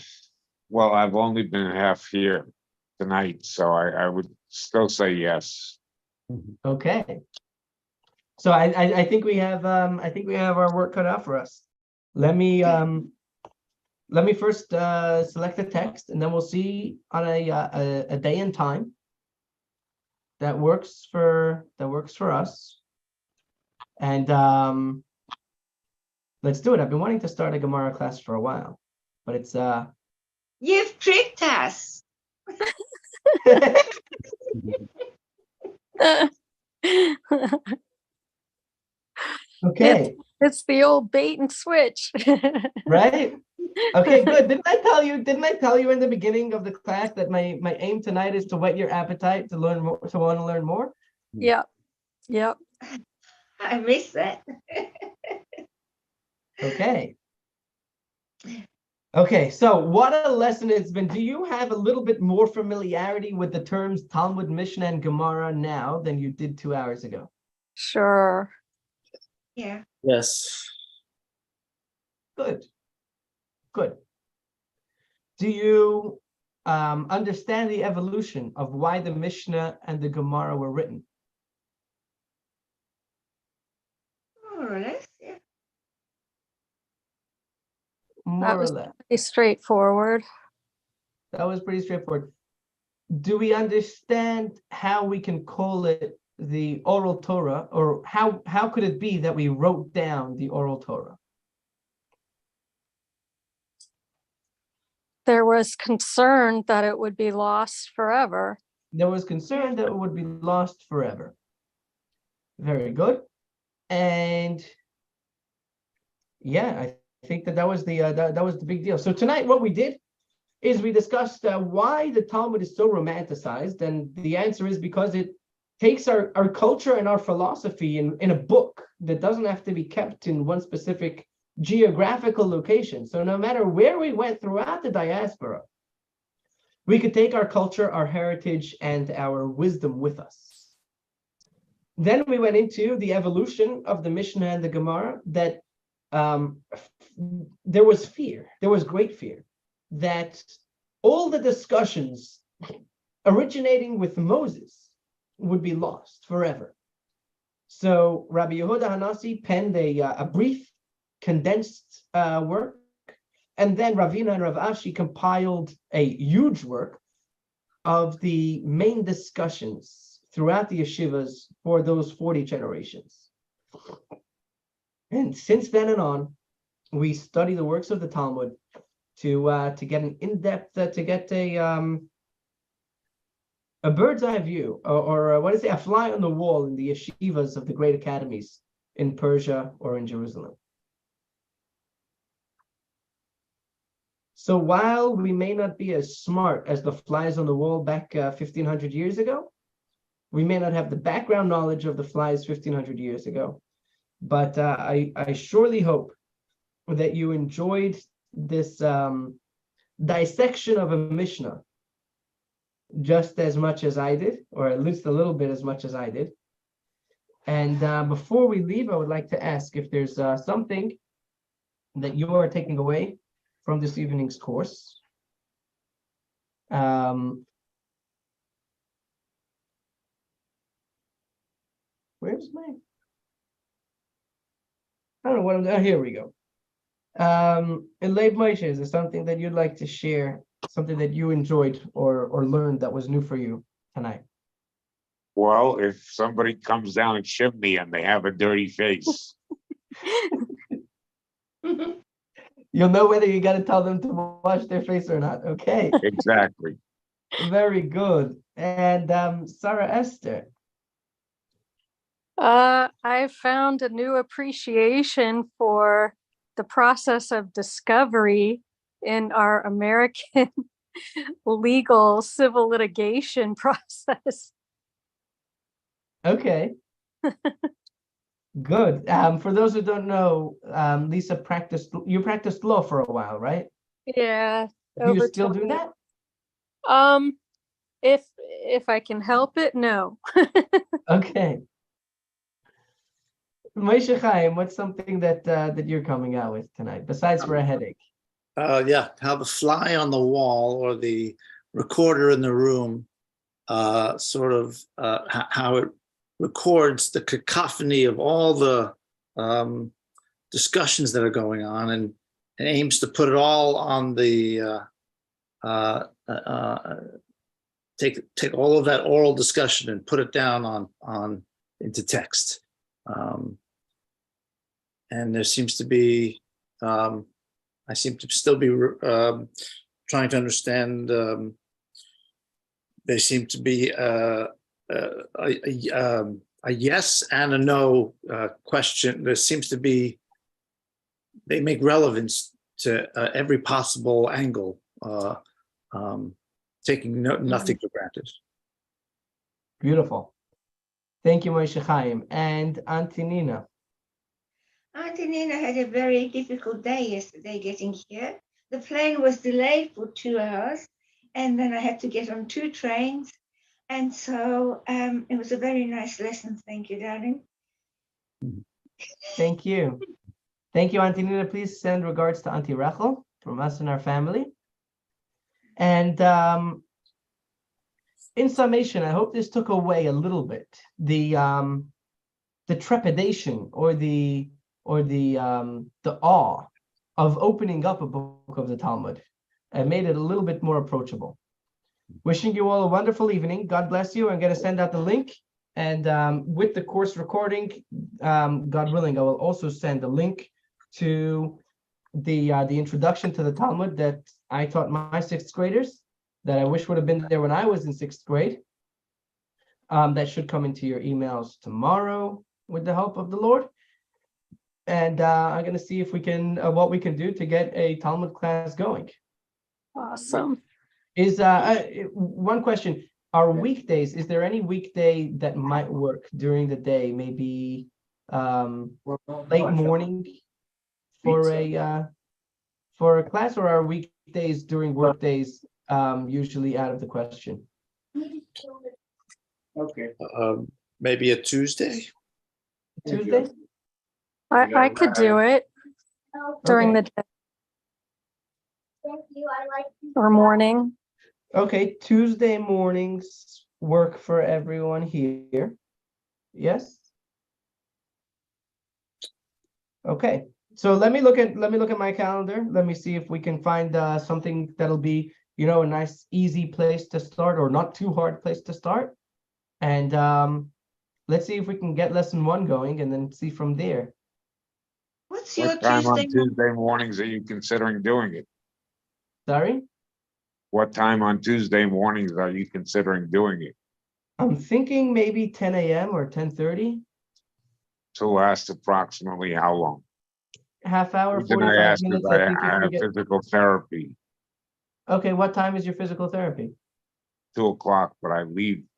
well, I've only been half here tonight, so I would still say yes. Okay. So I think we have our work cut out for us. Let me first select the text, and then we'll see on a day and time that works for us. And let's do it. I've been wanting to start a Gemara class for a while, but it's You've tricked us. okay, It's the old bait and switch. right? Okay, good. Didn't I tell you in the beginning of the class that my aim tonight is to whet your appetite to learn more, to want to learn more? Yep. Yep. I missed that. Okay. Okay, so what a lesson it's been. Do you have a little bit more familiarity with the terms Talmud, Mishnah, and Gemara now than you did 2 hours ago? Sure. Yeah. Yes. Good. Good. Do you understand the evolution of why the Mishnah and the Gemara were written? More or less. Yeah. More or was- less. Pretty straightforward. That was pretty straightforward. Do we understand how we can call it the oral Torah, or how could it be that we wrote down the oral Torah? There was concern that it would be lost forever. There was concern that it would be lost forever. Very good. And yeah, I think that was the big deal. So tonight, what we did is we discussed why the Talmud is so romanticized, and the answer is because it takes our culture and our philosophy in a book that doesn't have to be kept in one specific geographical location. So no matter where we went throughout the diaspora, we could take our culture, our heritage, and our wisdom with us. Then we went into the evolution of the Mishnah and the Gemara, that there was fear, there was great fear, that all the discussions originating with Moses would be lost forever. So Rabbi Yehuda Hanasi penned a brief, condensed work, and then Ravina and Rav Ashi compiled a huge work of the main discussions throughout the yeshivas for those 40 generations. And since then and on, we study the works of the Talmud to get an in-depth, to get a bird's eye view, or what is it, a fly on the wall in the yeshivas of the great academies in Persia or in Jerusalem. So while we may not be as smart as the flies on the wall back 1,500 years ago, we may not have the background knowledge of the flies 1,500 years ago, but I surely hope that you enjoyed this dissection of a Mishnah just as much as I did, or at least a little bit as much as I did. And before we leave, I would like to ask if there's something that you are taking away from this evening's course. Where's my? I don't know what I'm doing. Here we go. And Leib Moshe, is there something that you'd like to share, something that you enjoyed or learned that was new for you tonight? Well, if somebody comes down a chimney and they have a dirty face, You'll know whether you got to tell them to wash their face or not. Okay, exactly. very good. And Sarah Esther. I found a new appreciation for the process of discovery in our American legal civil litigation process. Okay. Good. For those who don't know, Lisa you practiced law for a while, right? Yeah. Do you over still do 20 that? If I can help it, no. Okay. Moshe Chaim, what's something that you're coming out with tonight, besides for a headache? Yeah, how the fly on the wall or the recorder in the room, how it records the cacophony of all the discussions that are going on, and aims to put it all on the take all of that oral discussion and put it down on into text. And there seems to be, I seem to still be trying to understand. There seem to be a yes and a no question. There seems to be, they make relevance to every possible angle, taking nothing for granted. Beautiful. Thank you, Moshe Chaim. And Auntie Nina. Auntie Nina had a very difficult day yesterday getting here. The plane was delayed for 2 hours, and then I had to get on 2 trains. And so it was a very nice lesson. Thank you, darling. Thank you. Thank you, Auntie Nina. Please send regards to Auntie Rachel from us and our family. And in summation, I hope this took away a little bit the trepidation or the awe of opening up a book of the Talmud, and made it a little bit more approachable. Wishing you all a wonderful evening. God bless you. I'm going to send out the link, and with the course recording, God willing, I will also send a link to the introduction to the Talmud that I taught my 6th graders, that I wish would have been there when I was in 6th grade. That should come into your emails tomorrow with the help of the Lord. And I'm going to see if we can, what we can do to get a Talmud class going. Awesome. Is one question, are weekdays, is there any weekday that might work during the day, maybe late morning for a class, or are weekdays during work days usually out of the question? Okay. Maybe a Tuesday? Tuesday? I could do it during Okay. the day or morning. Okay, Tuesday mornings work for everyone here. Yes? Okay, so let me look at my calendar. Let me see if we can find something that'll be, a nice easy place to start, or not too hard place to start. And let's see if we can get lesson 1 going, and then see from there. What's your What time Tuesday? on Tuesday mornings are you considering doing it? Sorry? What time on Tuesday mornings are you considering doing it? I'm thinking maybe 10 a.m. or 10:30. To last approximately how long? Half hour, Reason I 45 ask is minutes. I I think if we have get. physical therapy, Okay, what time is your physical therapy? 2:00, but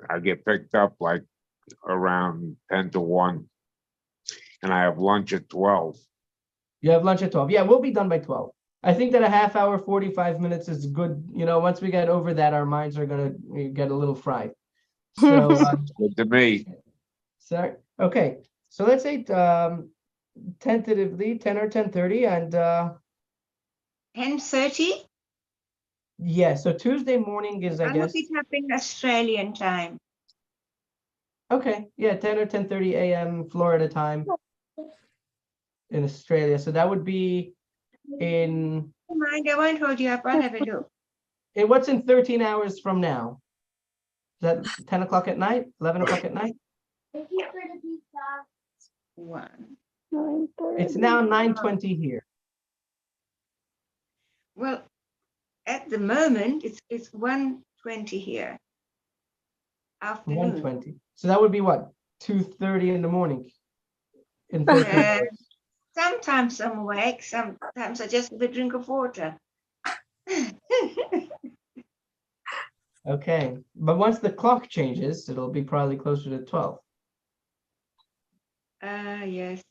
I get picked up like around 10 to 1. And I have lunch at 12. You have lunch at 12. Yeah, we'll be done by 12. I think that a half hour, 45 minutes is good. Once we get over that, our minds are going to get a little fried. So, Good to me. sorry. Okay. So let's say tentatively 10 or 10:30. And 10:30? yeah, so Tuesday morning is, I I'll look guess. it up in Australian time. Okay. Yeah, 10 or 10:30 a.m. Florida time in Australia. So that would be in. Never mind, I won't hold you up. I'll have a look. What's in 13 hours from now? Is that 10 o'clock at night? 11 o'clock at night? 1. It's now 9:20 here. Well, at the moment, it's 1:20 here. Afternoon. 1:20. So that would be what? 2:30 in the morning in 13 Uh, hours. Sometimes I'm awake, sometimes I just have a drink of water. Okay, but once the clock changes, it'll be probably closer to 12. Yes.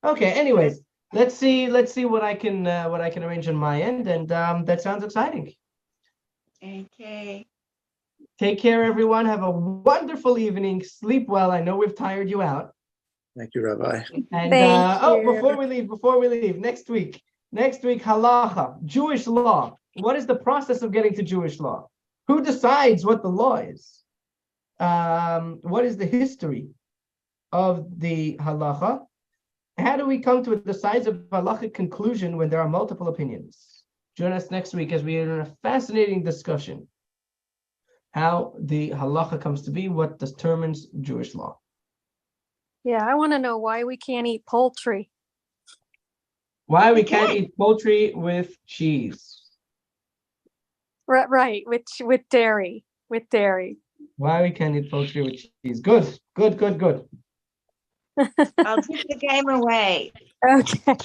Okay, anyways, let's see what I can arrange on my end, and that sounds exciting. Okay. Take care, everyone. Have a wonderful evening. Sleep well. I know we've tired you out. Thank you, Rabbi. And Thank oh, you. before we leave, next week, halacha, Jewish law. What is the process of getting to Jewish law? Who decides what the law is? What is the history of the halacha? How do we come to a decisive halachic conclusion when there are multiple opinions? Join us next week as we are in a fascinating discussion. How the halacha comes to be, what determines Jewish law. Yeah, I want to know why we can't eat poultry. Why we We can't can. eat poultry with cheese. Right, with dairy, Why we can't eat poultry with cheese. Good. I'll give the game away. Okay.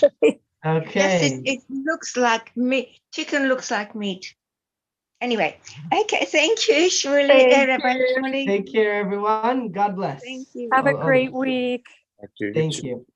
Yes, Okay. it looks like meat. Chicken looks like meat. Anyway, okay, thank you, Shmuley. Thank Rabbi you. Shmuley. Take care, everyone. God bless. Thank you. Have a All the great best. week. Thank you. You Thank too. you.